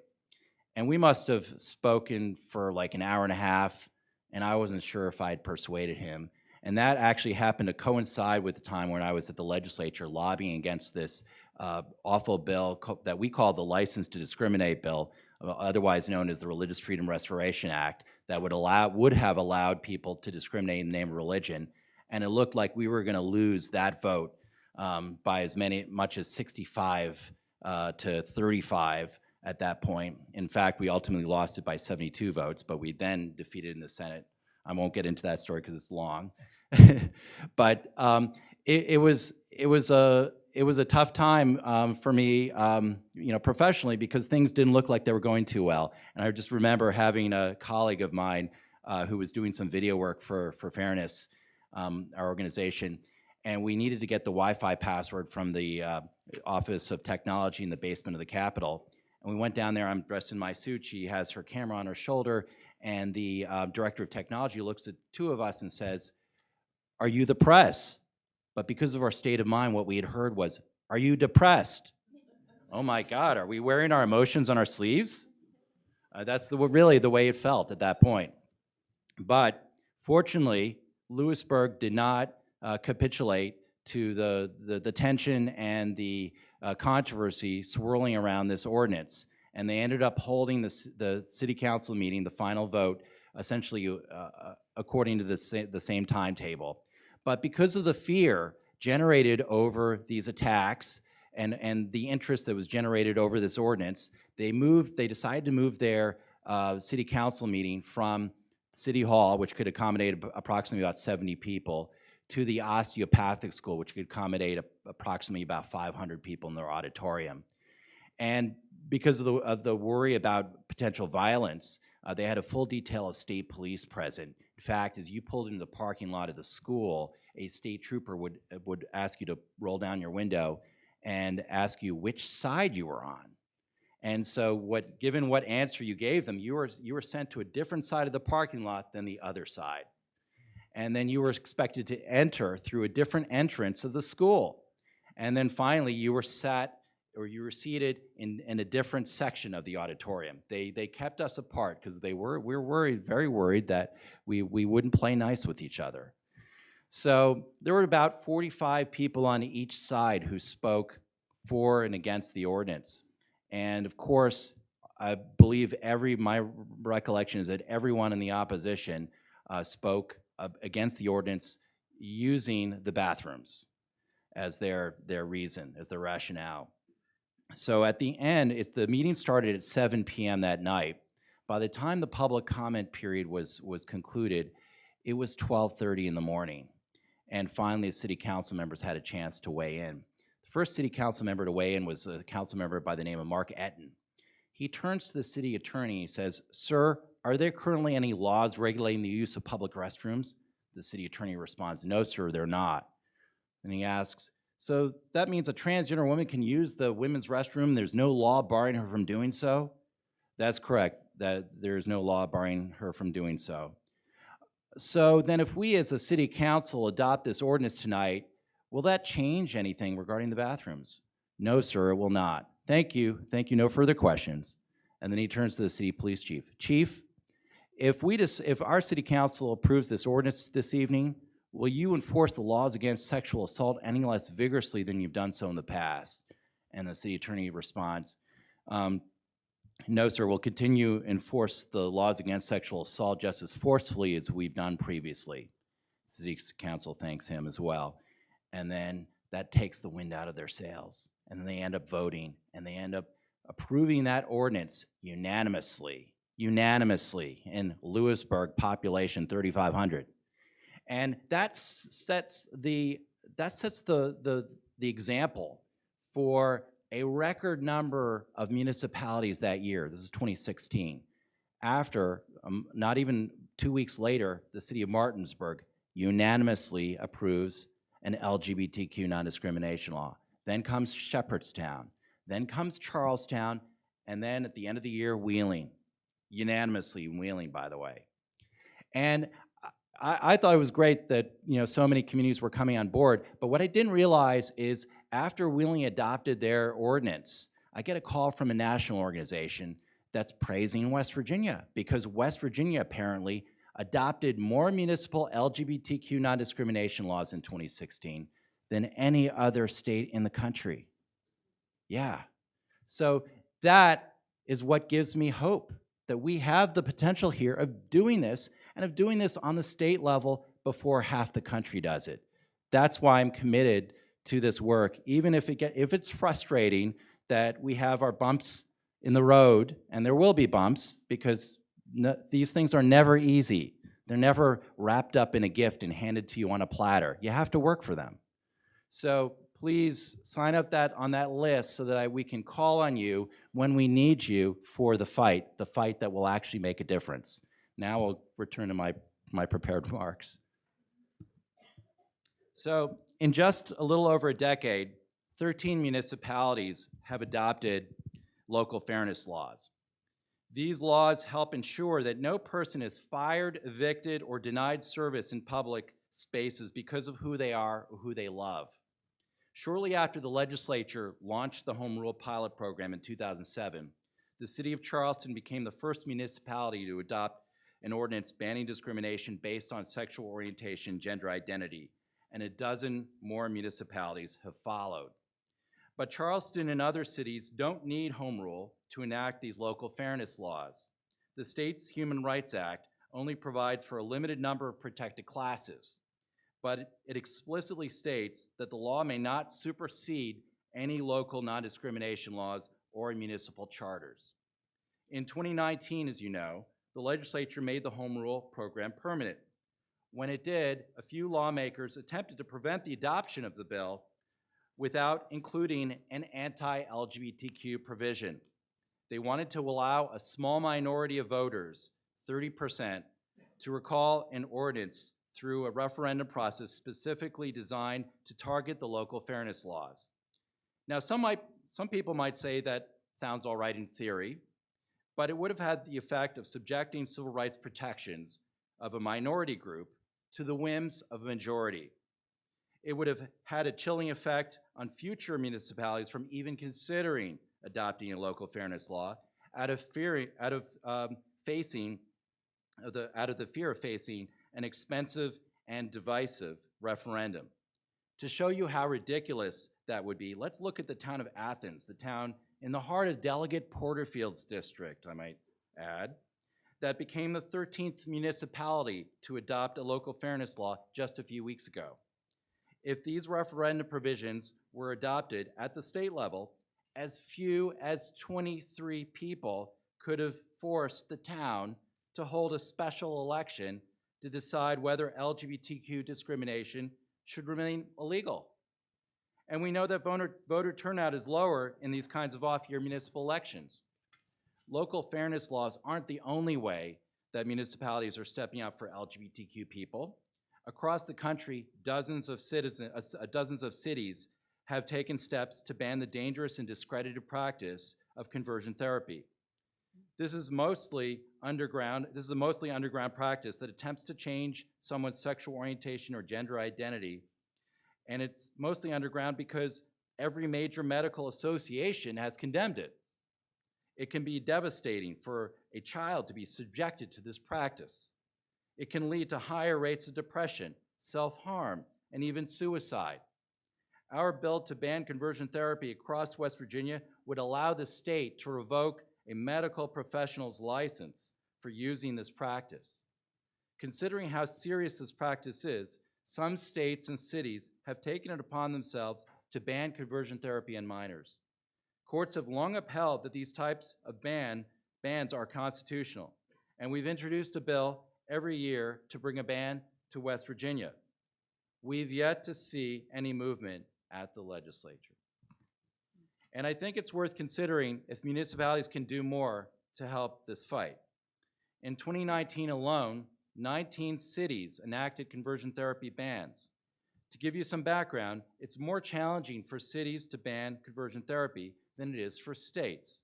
[SPEAKER 4] And we must have spoken for like an hour and a half, and I wasn't sure if I'd persuaded him. And that actually happened to coincide with the time when I was at the legislature lobbying against this awful bill that we call the License to Discriminate bill, otherwise known as the Religious Freedom Restoration Act, that would have allowed people to discriminate in the name of religion. And it looked like we were going to lose that vote by much as 65 to 35 at that point. In fact, we ultimately lost it by 72 votes, but we then defeated in the Senate. I won't get into that story because it's long. But it was a tough time for me, you know, professionally, because things didn't look like they were going too well. And I just remember having a colleague of mine who was doing some video work for Fairness, our organization, and we needed to get the Wi-Fi password from the Office of Technology in the basement of the Capitol. And we went down there. I'm dressed in my suit. She has her camera on her shoulder, and the director of technology looks at the two of us and says, "Are you the press?" But because of our state of mind, what we had heard was, "Are you depressed?" Oh my God, are we wearing our emotions on our sleeves? That's really the way it felt at that point. But fortunately, Lewisburg did not capitulate to the tension and the controversy swirling around this ordinance. And they ended up holding the city council meeting, the final vote, essentially according to the same timetable. But because of the fear generated over these attacks and the interest that was generated over this ordinance, they decided to move their city council meeting from City Hall, which could accommodate approximately about 70 people, to the osteopathic school, which could accommodate approximately about 500 people in their auditorium. And because of the worry about potential violence, they had a full detail of state police present. In fact, as you pulled into the parking lot of the school, a state trooper would ask you to roll down your window and ask you which side you were on. And so given what answer you gave them, you were sent to a different side of the parking lot than the other side. And then you were expected to enter through a different entrance of the school. And then finally, you were seated in a different section of the auditorium. They kept us apart because we were worried, very worried, that we wouldn't play nice with each other. So there were about 45 people on each side who spoke for and against the ordinance. And of course, I believe my recollection is that everyone in the opposition spoke against the ordinance using the bathrooms as their reason, as their rationale. So at the end, the meeting started at 7 p.m. that night. By the time the public comment period was concluded, it was 12:30 in the morning. And finally, the city council members had a chance to weigh in. The first city council member to weigh in was a council member by the name of Mark Etten. He turns to the city attorney and he says, "Sir, are there currently any laws regulating the use of public restrooms?" The city attorney responds, "No, sir, they're not." And he asks, "So that means a transgender woman can use the women's restroom, there's no law barring her from doing so?" "That's correct, that there is no law barring her from doing so." "So then if we as a city council adopt this ordinance tonight, will that change anything regarding the bathrooms?" "No, sir, it will not." Thank you, no further questions." And then he turns to the city police chief. "Chief, if our city council approves this ordinance this evening, will you enforce the laws against sexual assault any less vigorously than you've done so in the past? And the city attorney responds, no, sir, we'll continue to enforce the laws against sexual assault just as forcefully as we've done previously. The city council thanks him as well. And then that takes the wind out of their sails. And then they end up voting, and they end up approving that ordinance unanimously in Lewisburg, population 3,500. And that sets the example for a record number of municipalities that year. This is 2016. After, not even 2 weeks later, the city of Martinsburg unanimously approves an LGBTQ non-discrimination law. Then comes Shepherdstown, then comes Charlestown, and then at the end of the year, Wheeling. Unanimously Wheeling, by the way. And I thought it was great that so many communities were coming on board, but what I didn't realize is after Wheeling adopted their ordinance, I get a call from a national organization that's praising West Virginia, because West Virginia apparently adopted more municipal LGBTQ non-discrimination laws in 2016 than any other state in the country. Yeah. So that is what gives me hope, that we have the potential here of doing this, and of doing this on the state level before half the country does it. That's why I'm committed to this work, even if it's frustrating that we have our bumps in the road, and there will be bumps, because these things are never easy. They're never wrapped up in a gift and handed to you on a platter. You have to work for them. So please sign up on that list so that we can call on you when we need you for the fight that will actually make a difference. Now I'll return to my prepared remarks. So in just a little over a decade, 13 municipalities have adopted local fairness laws. These laws help ensure that no person is fired, evicted, or denied service in public spaces because of who they are or who they love. Shortly after the legislature launched the Home Rule pilot program in 2007, the city of Charleston became the first municipality to adopt an ordinance banning discrimination based on sexual orientation, gender identity, and a dozen more municipalities have followed. But Charleston and other cities don't need home rule to enact these local fairness laws. The state's Human Rights Act only provides for a limited number of protected classes, but it explicitly states that the law may not supersede any local non-discrimination laws or municipal charters. In 2019, as you know, the legislature made the home rule program permanent. When it did, a few lawmakers attempted to prevent the adoption of the bill without including an anti-LGBTQ provision. They wanted to allow a small minority of voters, 30%, to recall an ordinance through a referendum process specifically designed to target the local fairness laws. Now, some people might say that sounds all right in theory, but it would have had the effect of subjecting civil rights protections of a minority group to the whims of a majority. It would have had a chilling effect on future municipalities from even considering adopting a local fairness law out of the fear of facing an expensive and divisive referendum. To show you how ridiculous that would be, let's look at the town of Athens, the town in the heart of Delegate Porterfield's district, I might add, that became the 13th municipality to adopt a local fairness law just a few weeks ago. If these referendum provisions were adopted at the state level, as few as 23 people could have forced the town to hold a special election to decide whether LGBTQ discrimination should remain illegal. And we know that voter turnout is lower in these kinds of off-year municipal elections. Local fairness laws aren't the only way that municipalities are stepping up for LGBTQ people. Across the country, dozens of cities have taken steps to ban the dangerous and discredited practice of conversion therapy. This is a mostly underground practice that attempts to change someone's sexual orientation or gender identity. And it's mostly underground because every major medical association has condemned it. It can be devastating for a child to be subjected to this practice. It can lead to higher rates of depression, self-harm, and even suicide. Our bill to ban conversion therapy across West Virginia would allow the state to revoke a medical professional's license for using this practice. Considering how serious this practice is, some states and cities have taken it upon themselves to ban conversion therapy in minors. Courts have long upheld that these types of bans are constitutional, and we've introduced a bill every year to bring a ban to West Virginia. We've yet to see any movement at the legislature. And I think it's worth considering if municipalities can do more to help this fight. In 2019 alone, 19 cities enacted conversion therapy bans. To give you some background, it's more challenging for cities to ban conversion therapy than it is for states.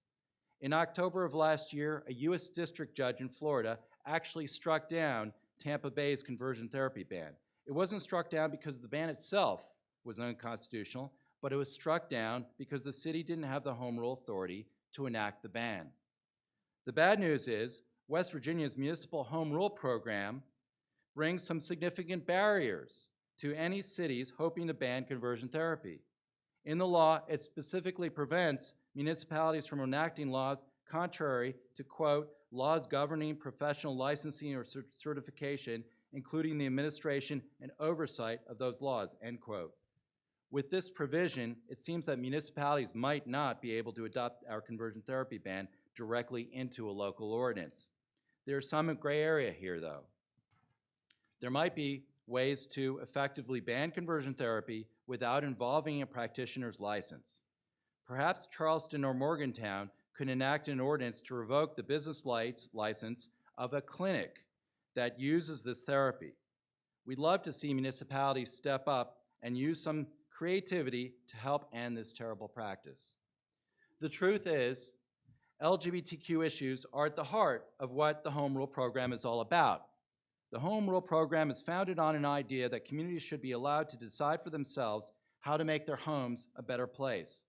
[SPEAKER 4] In October of last year, a U.S. district judge in Florida actually struck down Tampa Bay's conversion therapy ban. It wasn't struck down because the ban itself was unconstitutional, but it was struck down because the city didn't have the home rule authority to enact the ban. The bad news is West Virginia's municipal home rule program brings some significant barriers to any cities hoping to ban conversion therapy. In the law, it specifically prevents municipalities from enacting laws contrary to, quote, laws governing professional licensing or certification, including the administration and oversight of those laws, end quote. With this provision, it seems that municipalities might not be able to adopt our conversion therapy ban directly into a local ordinance. There's some gray area here, though. There might be ways to effectively ban conversion therapy without involving a practitioner's license. Perhaps Charleston or Morgantown could enact an ordinance to revoke the business license of a clinic that uses this therapy. We'd love to see municipalities step up and use some creativity to help end this terrible practice. The truth is, LGBTQ issues are at the heart of what the Home Rule program is all about. The Home Rule program is founded on an idea that communities should be allowed to decide for themselves how to make their homes a better place.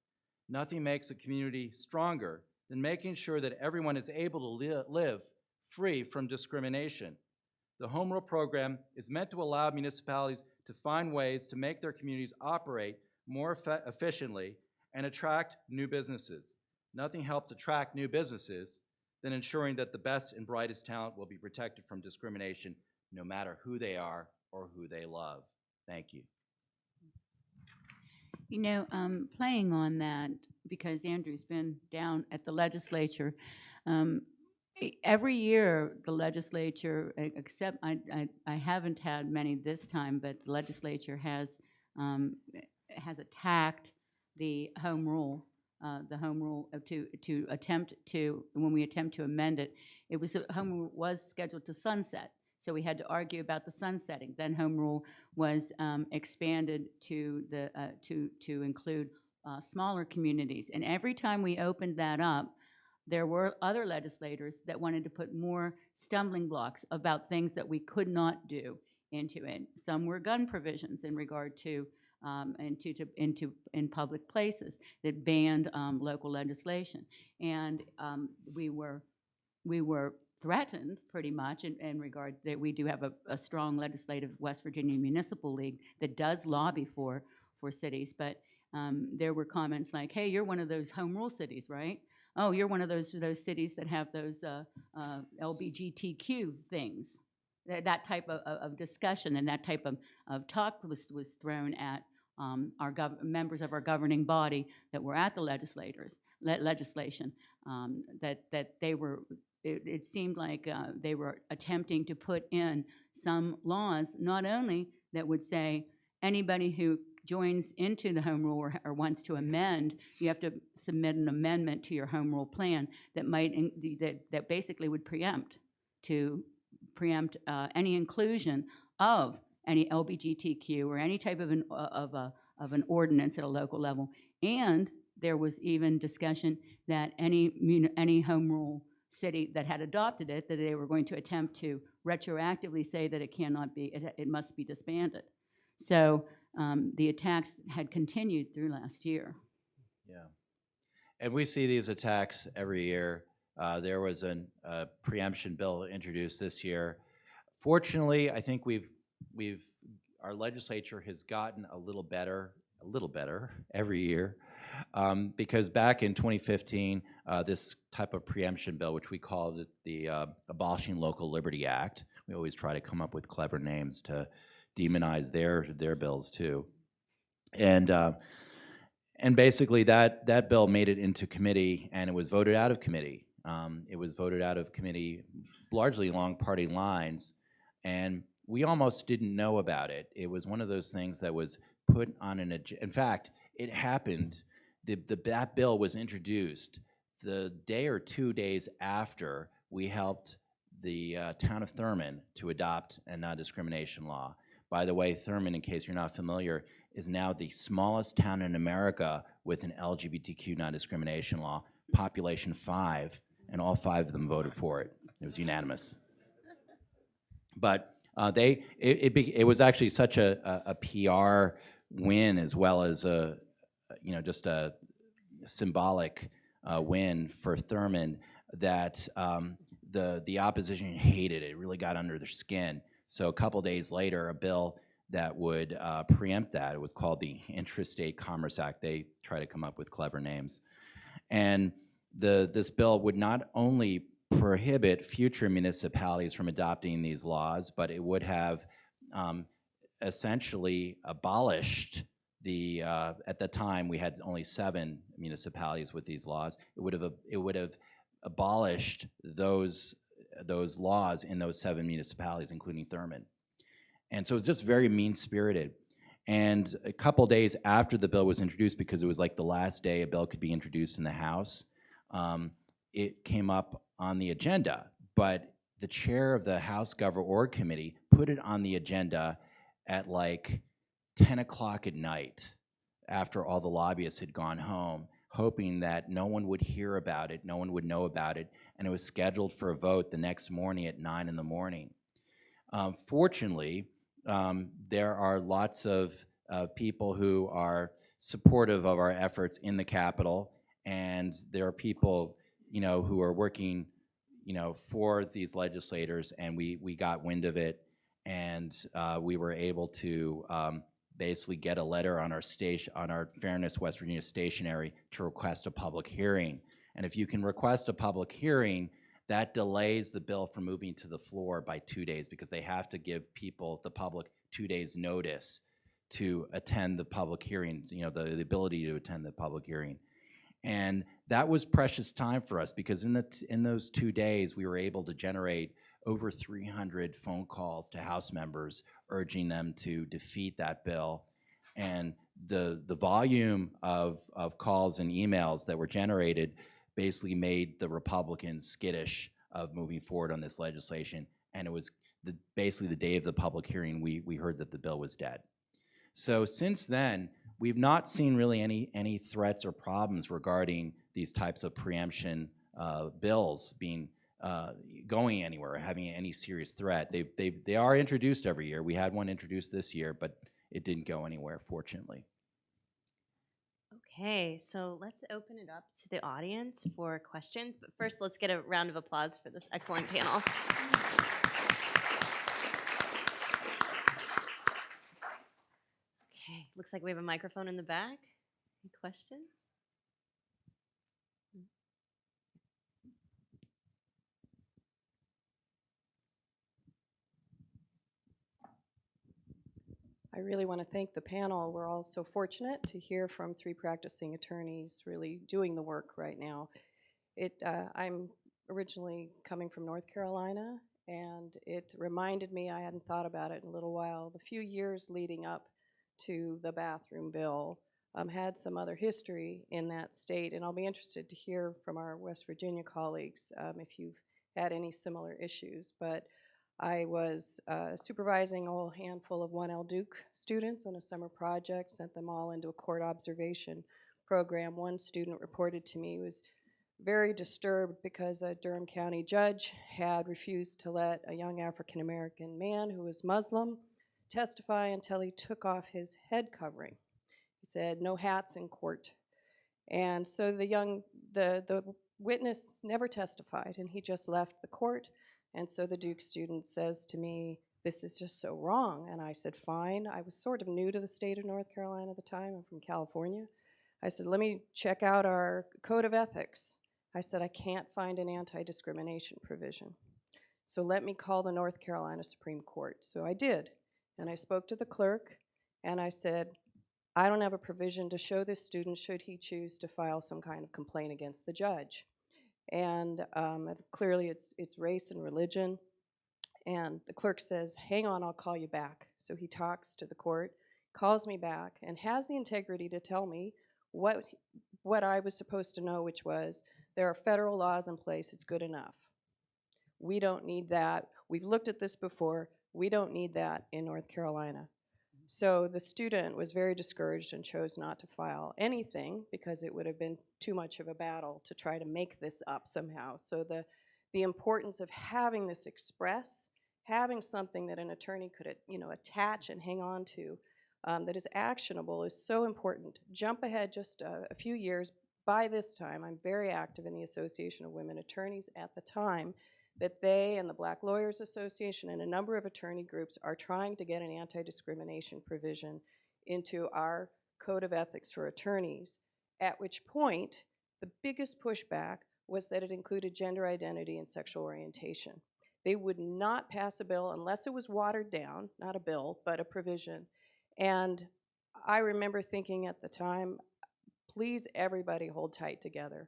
[SPEAKER 4] Nothing makes a community stronger than making sure that everyone is able to live free from discrimination. The Home Rule program is meant to allow municipalities to find ways to make their communities operate more efficiently and attract new businesses. Nothing helps attract new businesses than ensuring that the best and brightest talent will be protected from discrimination, no matter who they are or who they love. Thank you.
[SPEAKER 3] You know, playing on that, because Andrew's been down at the legislature, every year the legislature, except I haven't had many this time, but the legislature has attacked the home rule to attempt to, when we attempt to amend it, home rule was scheduled to sunset. So we had to argue about the sunsetting. Then home rule was expanded to include smaller communities. And every time we opened that up, there were other legislators that wanted to put more stumbling blocks about things that we could not do into it. Some were gun provisions in regard to in public places that banned local legislation, and we were threatened pretty much in regard that we do have a strong legislative West Virginia Municipal League that does lobby for cities, but there were comments like, hey, you're one of those home rule cities, right? Oh, you're one of those cities that have those LGBTQ things. That type of discussion and that type of talk was thrown at members of our governing body that were at the legislation, that they were, it seemed like they were attempting to put in some laws, not only that would say anybody who joins into the home rule or wants to amend, you have to submit an amendment to your home rule plan that might that basically would preempt any inclusion of any LGBTQ or any type of an ordinance at a local level. And there was even discussion that any home rule city that had adopted it, that they were going to attempt to retroactively say that it cannot be, it must be disbanded. So the attacks had continued through last year.
[SPEAKER 4] Yeah, and we see these attacks every year. There was a preemption bill introduced this year. Fortunately, I think our legislature has gotten a little better every year, because back in 2015, this type of preemption bill, which we called it the Abolishing Local Liberty Act, we always try to come up with clever names to demonize their bills too, and basically that bill made it into committee and it was voted out of committee. It was voted out of committee largely along party lines, and we almost didn't know about it. It was one of those things that was put on an agenda. In fact, it happened, that bill was introduced the day or 2 days after we helped the town of Thurman to adopt a non-discrimination law. By the way, Thurman, in case you're not familiar, is now the smallest town in America with an LGBTQ non-discrimination law, population 5, and all 5 of them voted for it. It was unanimous. But it was actually such a PR win, as well as just a symbolic win for Thurman, that the opposition hated it. It really got under their skin. So a couple days later, a bill that would preempt that, it was called the Intrastate Commerce Act. They try to come up with clever names. And this bill would not only prohibit future municipalities from adopting these laws, but it would have essentially abolished the, at the time we had only 7 municipalities with these laws. It would have abolished those laws in those 7 municipalities, including Thurman. And so it was just very mean-spirited. And a couple days after the bill was introduced, because it was like the last day a bill could be introduced in the House, it came up on the agenda. But the chair of the House Government Org Committee put it on the agenda at like 10 o'clock at night after all the lobbyists had gone home, hoping that no one would hear about it, no one would know about it, and it was scheduled for a vote the next morning at 9 in the morning. Fortunately, there are lots of people who are supportive of our efforts in the Capitol, and there are people, who are working, for these legislators, and we got wind of it, and we were able to basically get a letter on our Fairness West Virginia stationery to request a public hearing. And if you can request a public hearing, that delays the bill from moving to the floor by 2 days, because they have to give people, the public, 2 days notice to attend the public hearing, the ability to attend the public hearing. And that was precious time for us, because in those 2 days we were able to generate over 300 phone calls to House members urging them to defeat that bill. And the volume of calls and emails that were generated basically made the Republicans skittish of moving forward on this legislation. And it was basically the day of the public hearing, we heard that the bill was dead. So since then, we've not seen really any threats or problems regarding these types of preemption bills being going anywhere, or having any serious threat. They are introduced every year. We had one introduced this year, but it didn't go anywhere, fortunately.
[SPEAKER 1] Okay, so let's open it up to the audience for questions. But first, let's get a round of applause for this excellent panel. Okay, looks like we have a microphone in the back. Any questions?
[SPEAKER 5] I really want to thank the panel. We're all so fortunate to hear from 3 practicing attorneys really doing the work right now. I'm originally coming from North Carolina, and it reminded me, I hadn't thought about it in a little while, the few years leading up to the bathroom bill had some other history in that state, and I'll be interested to hear from our West Virginia colleagues if you've had any similar issues. But I was supervising a whole handful of 1L Duke students on a summer project, sent them all into a court observation program. One student reported to me he was very disturbed because a Durham County judge had refused to let a young African-American man who was Muslim testify until he took off his head covering. He said, "No hats in court." And so the witness never testified, and he just left the court. And so the Duke student says to me, this is just so wrong. And I said, fine. I was sort of new to the state of North Carolina at the time. I'm from California. I said, let me check out our code of ethics. I said, I can't find an anti-discrimination provision. So let me call the North Carolina Supreme Court. So I did. And I spoke to the clerk, and I said, I don't have a provision to show this student should he choose to file some kind of complaint against the judge. And clearly it's race and religion. And the clerk says, hang on, I'll call you back. So he talks to the court, calls me back, and has the integrity to tell me what I was supposed to know, which was there are federal laws in place, it's good enough. We don't need that. We've looked at this before. We don't need that in North Carolina. So the student was very discouraged and chose not to file anything because it would have been too much of a battle to try to make this up somehow. So the importance of having this express, having something that an attorney could attach and hang on to that is actionable is so important. Jump ahead just a few years. By this time, I'm very active in the Association of Women Attorneys at the time, that they and the Black Lawyers Association and a number of attorney groups are trying to get an anti-discrimination provision into our code of ethics for attorneys, at which point the biggest pushback was that it included gender identity and sexual orientation. They would not pass a bill unless it was watered down, not a bill, but a provision. And I remember thinking at the time, please everybody hold tight together.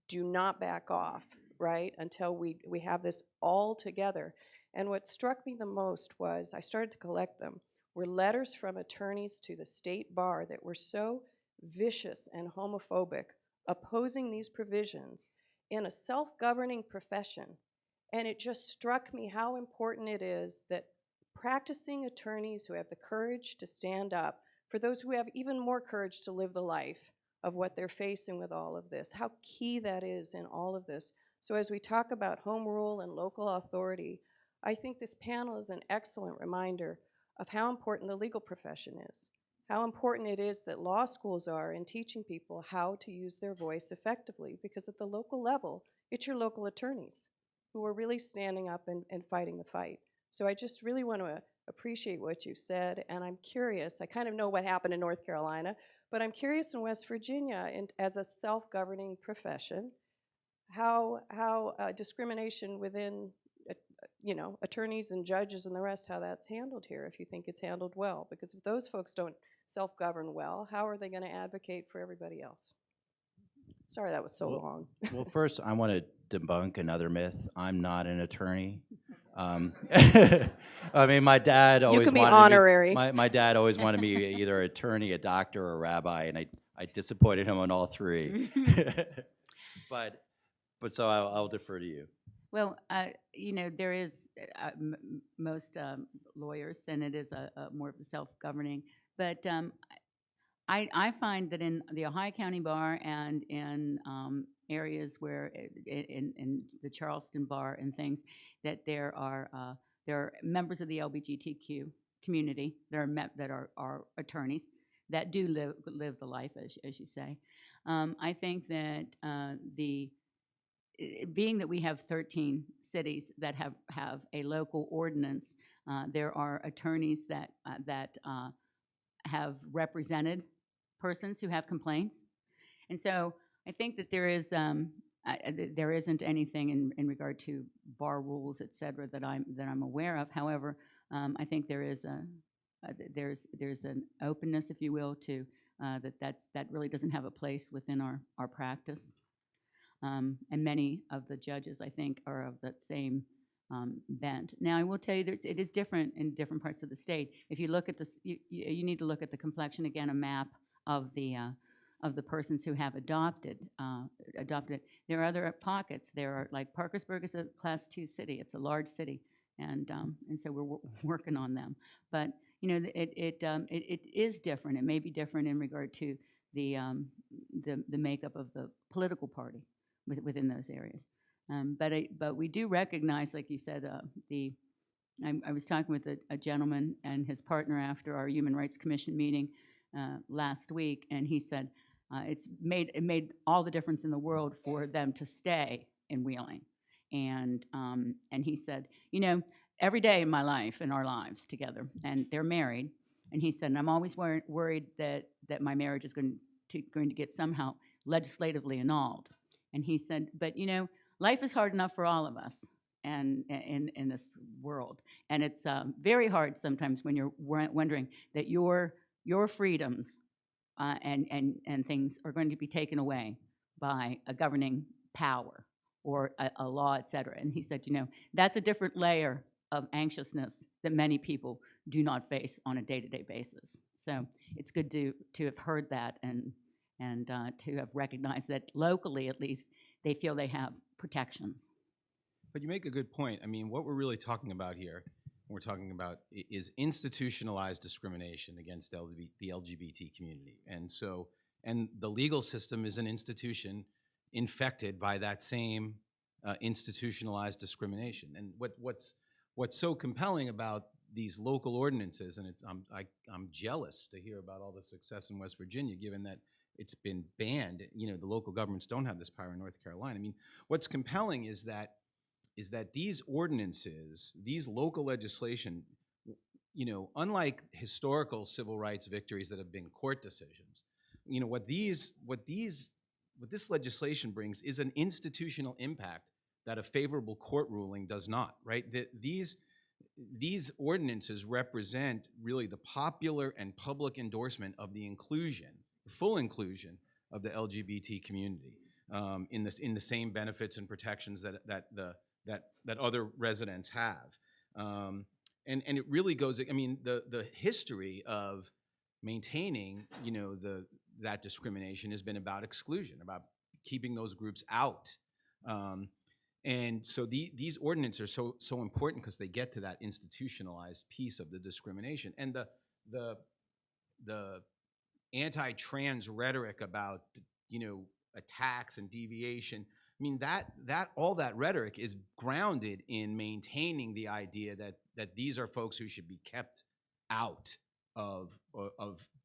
[SPEAKER 5] Do not back off, right, until we have this all together. And what struck me the most was, I started to collect them, were letters from attorneys to the state bar that were so vicious and homophobic, opposing these provisions in a self-governing profession. And it just struck me how important it is that practicing attorneys who have the courage to stand up, for those who have even more courage to live the life of what they're facing with all of this, how key that is in all of this. So as we talk about home rule and local authority, I think this panel is an excellent reminder of how important the legal profession is, how important it is that law schools are in teaching people how to use their voice effectively, because at the local level, it's your local attorneys who are really standing up and fighting the fight. So I just really want to appreciate what you said, and I'm curious, I kind of know what happened in North Carolina, but I'm curious in West Virginia, as a self-governing profession, how discrimination within attorneys and judges and the rest, how that's handled here, if you think it's handled well. Because if those folks don't self-govern well, how are they going to advocate for everybody else? Sorry that was so long.
[SPEAKER 4] Well, first, I want to debunk another myth. I'm not an attorney. I mean, my dad always
[SPEAKER 5] You can be
[SPEAKER 4] wanted
[SPEAKER 5] honorary.
[SPEAKER 4] my dad always wanted me either an attorney, a doctor, or a rabbi, and I disappointed him on all three. but so I'll defer to you.
[SPEAKER 3] Well, there is most lawyers, and it is a more of a self-governing. But I find that in the Ohio County Bar and in areas where in the Charleston Bar and things, that there are members of the LGBTQ community that are attorneys that do live the life, as you say. I think that being that we have 13 cities that have a local ordinance, there are attorneys that have represented persons who have complaints, and so I think that there isn't anything in regard to bar rules, et cetera, that I'm aware of. However, I think there's an openness, if you will, to that really doesn't have a place within our practice. And many of the judges, I think, are of that same bent. Now, I will tell you that it is different in different parts of the state. If you look at this, you need to look at the complexion again, a map of the persons who have adopted it. There are other pockets. There are, like, Parkersburg is a Class 2 city. It's a large city, and so we're working on them. But it is different. It may be different in regard to the makeup of the political party within those areas. But we do recognize, like you said, I was talking with a gentleman and his partner after our Human Rights Commission meeting last week, and he said it made all the difference in the world for them to stay in Wheeling. And he said, every day in my life, in our lives together, and they're married. And he said, and I'm always worried that my marriage is going to get somehow legislatively annulled. And he said, but you know, life is hard enough for all of us, and in this world, and it's very hard sometimes when you're wondering that your freedoms and things are going to be taken away by a governing power or a law, et cetera. And he said, you know, that's a different layer of anxiousness that many people do not face on a day-to-day basis. So it's good to have heard that and to have recognized that locally, at least, they feel they have protections.
[SPEAKER 2] But you make a good point. I mean, what we're really talking about here, we're talking about is institutionalized discrimination against the LGBT community. And so, and the legal system is an institution infected by that same institutionalized discrimination. And what's so compelling about these local ordinances, and I'm jealous to hear about all the success in West Virginia, given that it's been banned. You know, the local governments don't have this power in North Carolina. I mean, what's compelling is that these ordinances, these local legislation, you know, unlike historical civil rights victories that have been court decisions, you know, what this legislation brings is an institutional impact that a favorable court ruling does not, right? These ordinances represent really the popular and public endorsement of the inclusion, full inclusion of the LGBT community in the same benefits and protections that other residents have. And it really goes, I mean, the history of maintaining, you know, that discrimination has been about exclusion, about keeping those groups out. And so these ordinances are so important because they get to that institutionalized piece of the discrimination. And the anti-trans rhetoric about, you know, attacks and deviation, I mean, all that rhetoric is grounded in maintaining the idea that these are folks who should be kept out of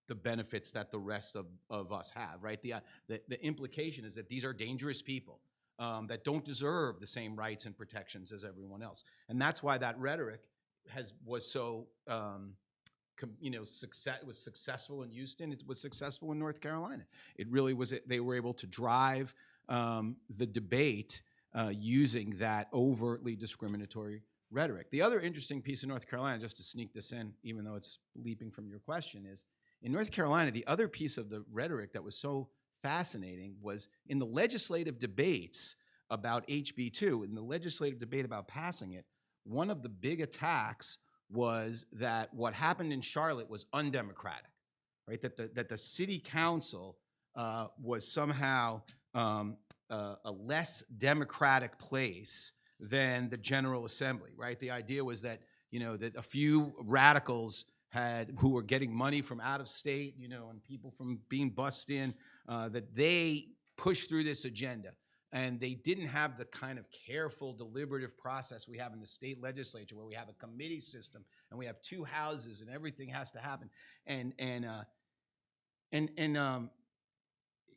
[SPEAKER 2] the benefits that the rest of us have, right? The implication is that these are dangerous people that don't deserve the same rights and protections as everyone else. And that's why that rhetoric was so, you know, was successful in Houston. It was successful in North Carolina. It really was. They were able to drive the debate using that overtly discriminatory rhetoric. The other interesting piece in North Carolina, just to sneak this in, even though it's leaping from your question, is in North Carolina, the other piece of the rhetoric that was so fascinating was in the legislative debates about HB2, in the legislative debate about passing it, one of the big attacks was that what happened in Charlotte was undemocratic, right? That the city council was somehow a less democratic place than the General Assembly, right? The idea was that, you know, that a few radicals who were getting money from out of state, you know, and people from being bussed in, that they pushed through this agenda. And they didn't have the kind of careful, deliberative process we have in the state legislature, where we have a committee system and we have two houses and everything has to happen. And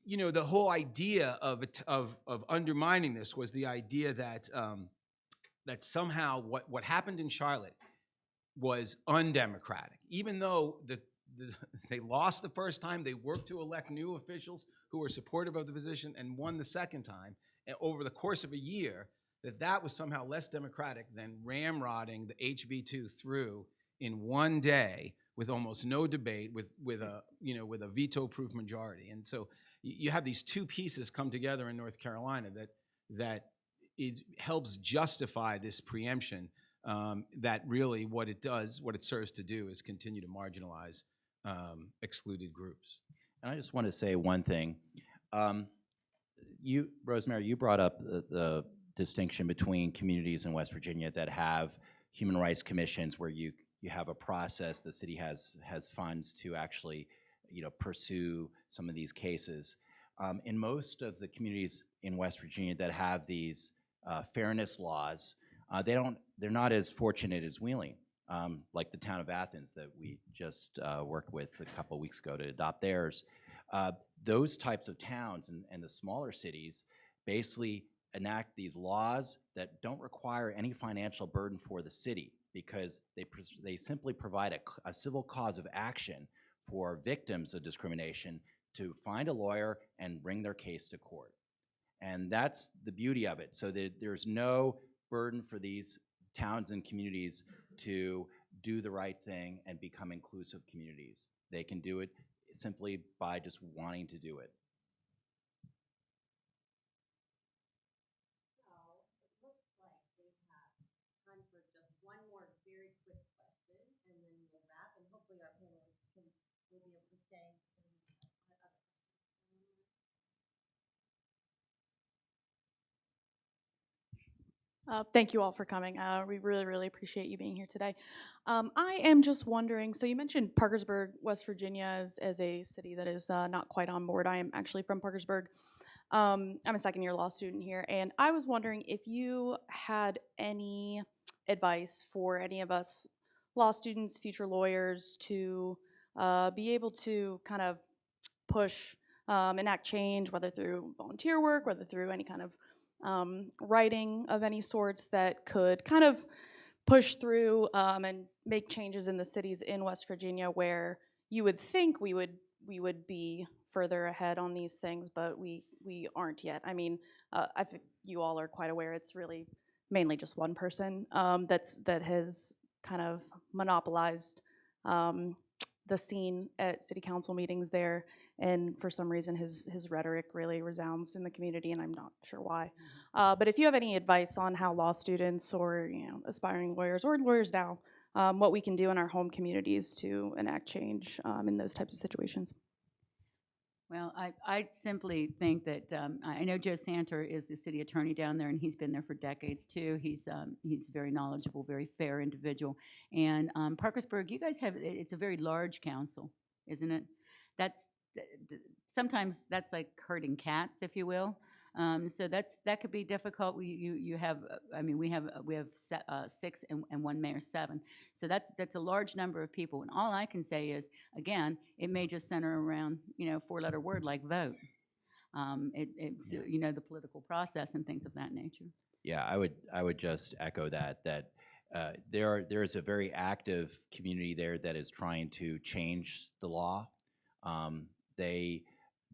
[SPEAKER 2] you know, the whole idea of undermining this was the idea that that somehow what happened in Charlotte was undemocratic, even though they lost the first time. They worked to elect new officials who were supportive of the position and won the second time. And over the course of a year, that was somehow less democratic than ramrodding the HB2 through in one day with almost no debate, with a veto-proof majority. And so you have these two pieces come together in North Carolina that helps justify this preemption. That really what it serves to do is continue to marginalize excluded groups.
[SPEAKER 4] And I just want to say one thing. Rosemary, you brought up the distinction between communities in West Virginia that have human rights commissions, where you have a process. The city has funds to actually, you know, pursue some of these cases. In most of the communities in West Virginia that have these fairness laws, they're not as fortunate as Wheeling, like the town of Athens that we just worked with a couple weeks ago to adopt theirs. Those types of towns and the smaller cities basically enact these laws that don't require any financial burden for the city. because they simply provide a civil cause of action for victims of discrimination to find a lawyer and bring their case to court. And that's the beauty of it, so that there's no burden for these towns and communities to do the right thing and become inclusive communities. They can do it simply by just wanting to do it.
[SPEAKER 1] So it looks like we have time for just one more very quick question, and then we'll wrap, and hopefully our panelists will be able to stay.
[SPEAKER 6] Thank you all for coming. We really, really appreciate you being here today. I am just wondering, so you mentioned Parkersburg, West Virginia as a city that is not quite on board. I am actually from Parkersburg. I'm a second-year law student here, and I was wondering if you had any advice for any of us law students, future lawyers, to be able to kind of push, enact change, whether through volunteer work, whether through any kind of writing of any sorts that could kind of push through and make changes in the cities in West Virginia where you would think we would be further ahead on these things, but we aren't yet. I mean, I think you all are quite aware it's really mainly just one person that has kind of monopolized the scene at city council meetings there, and for some reason his rhetoric really resounds in the community, and I'm not sure why. But if you have any advice on how law students or aspiring lawyers or lawyers now, what we can do in our home communities to enact change in those types of situations.
[SPEAKER 3] Well, I simply think that I know Joe Santer is the city attorney down there, and he's been there for decades too. He's very knowledgeable, very fair individual. And Parkersburg, you guys it's a very large council, isn't it? Sometimes that's like herding cats, if you will. So that could be difficult. You have, I mean, we have 6 and one mayor, 7. So that's a large number of people. And all I can say is, again, it may just center around 4-letter word like vote. It's the political process and things of that nature.
[SPEAKER 4] Yeah, I would just echo that there is a very active community there that is trying to change the law.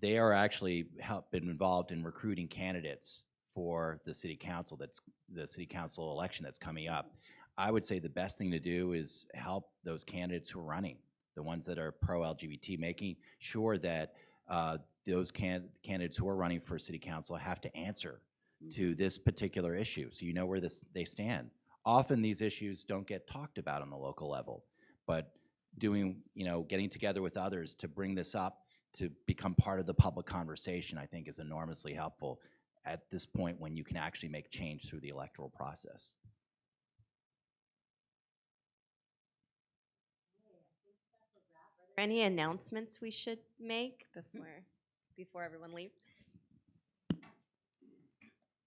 [SPEAKER 4] They are actually been involved in recruiting candidates for the city council. That's the city council election that's coming up. I would say the best thing to do is help those candidates who are running, the ones that are pro-LGBT, making sure that those candidates who are running for city council have to answer to this particular issue, so you know where they stand. Often these issues don't get talked about on the local level, but getting together with others to bring this up, to become part of the public conversation, I think is enormously helpful at this point when you can actually make change through the electoral process.
[SPEAKER 1] Are there any announcements we should make before everyone leaves?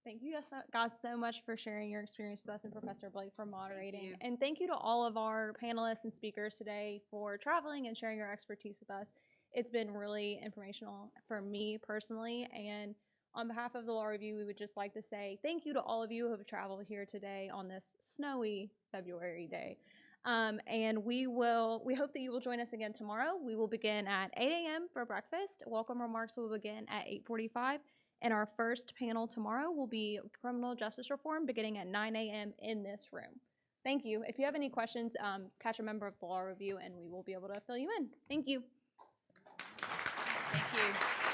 [SPEAKER 7] Thank you guys so much for sharing your experience with us, and Professor Blake for moderating. And thank you to all of our panelists and speakers today for traveling and sharing your expertise with us. It's been really informational for me personally, and on behalf of the Law Review, we would just like to say thank you to all of you who have traveled here today on this snowy February day. And we hope that you will join us again tomorrow. We will begin at 8 a.m. for breakfast. Welcome remarks will begin at 8:45. And our first panel tomorrow will be criminal justice reform beginning at 9 a.m. in this room. Thank you. If you have any questions, catch a member of the Law Review and we will be able to fill you in. Thank you.
[SPEAKER 3] Thank you.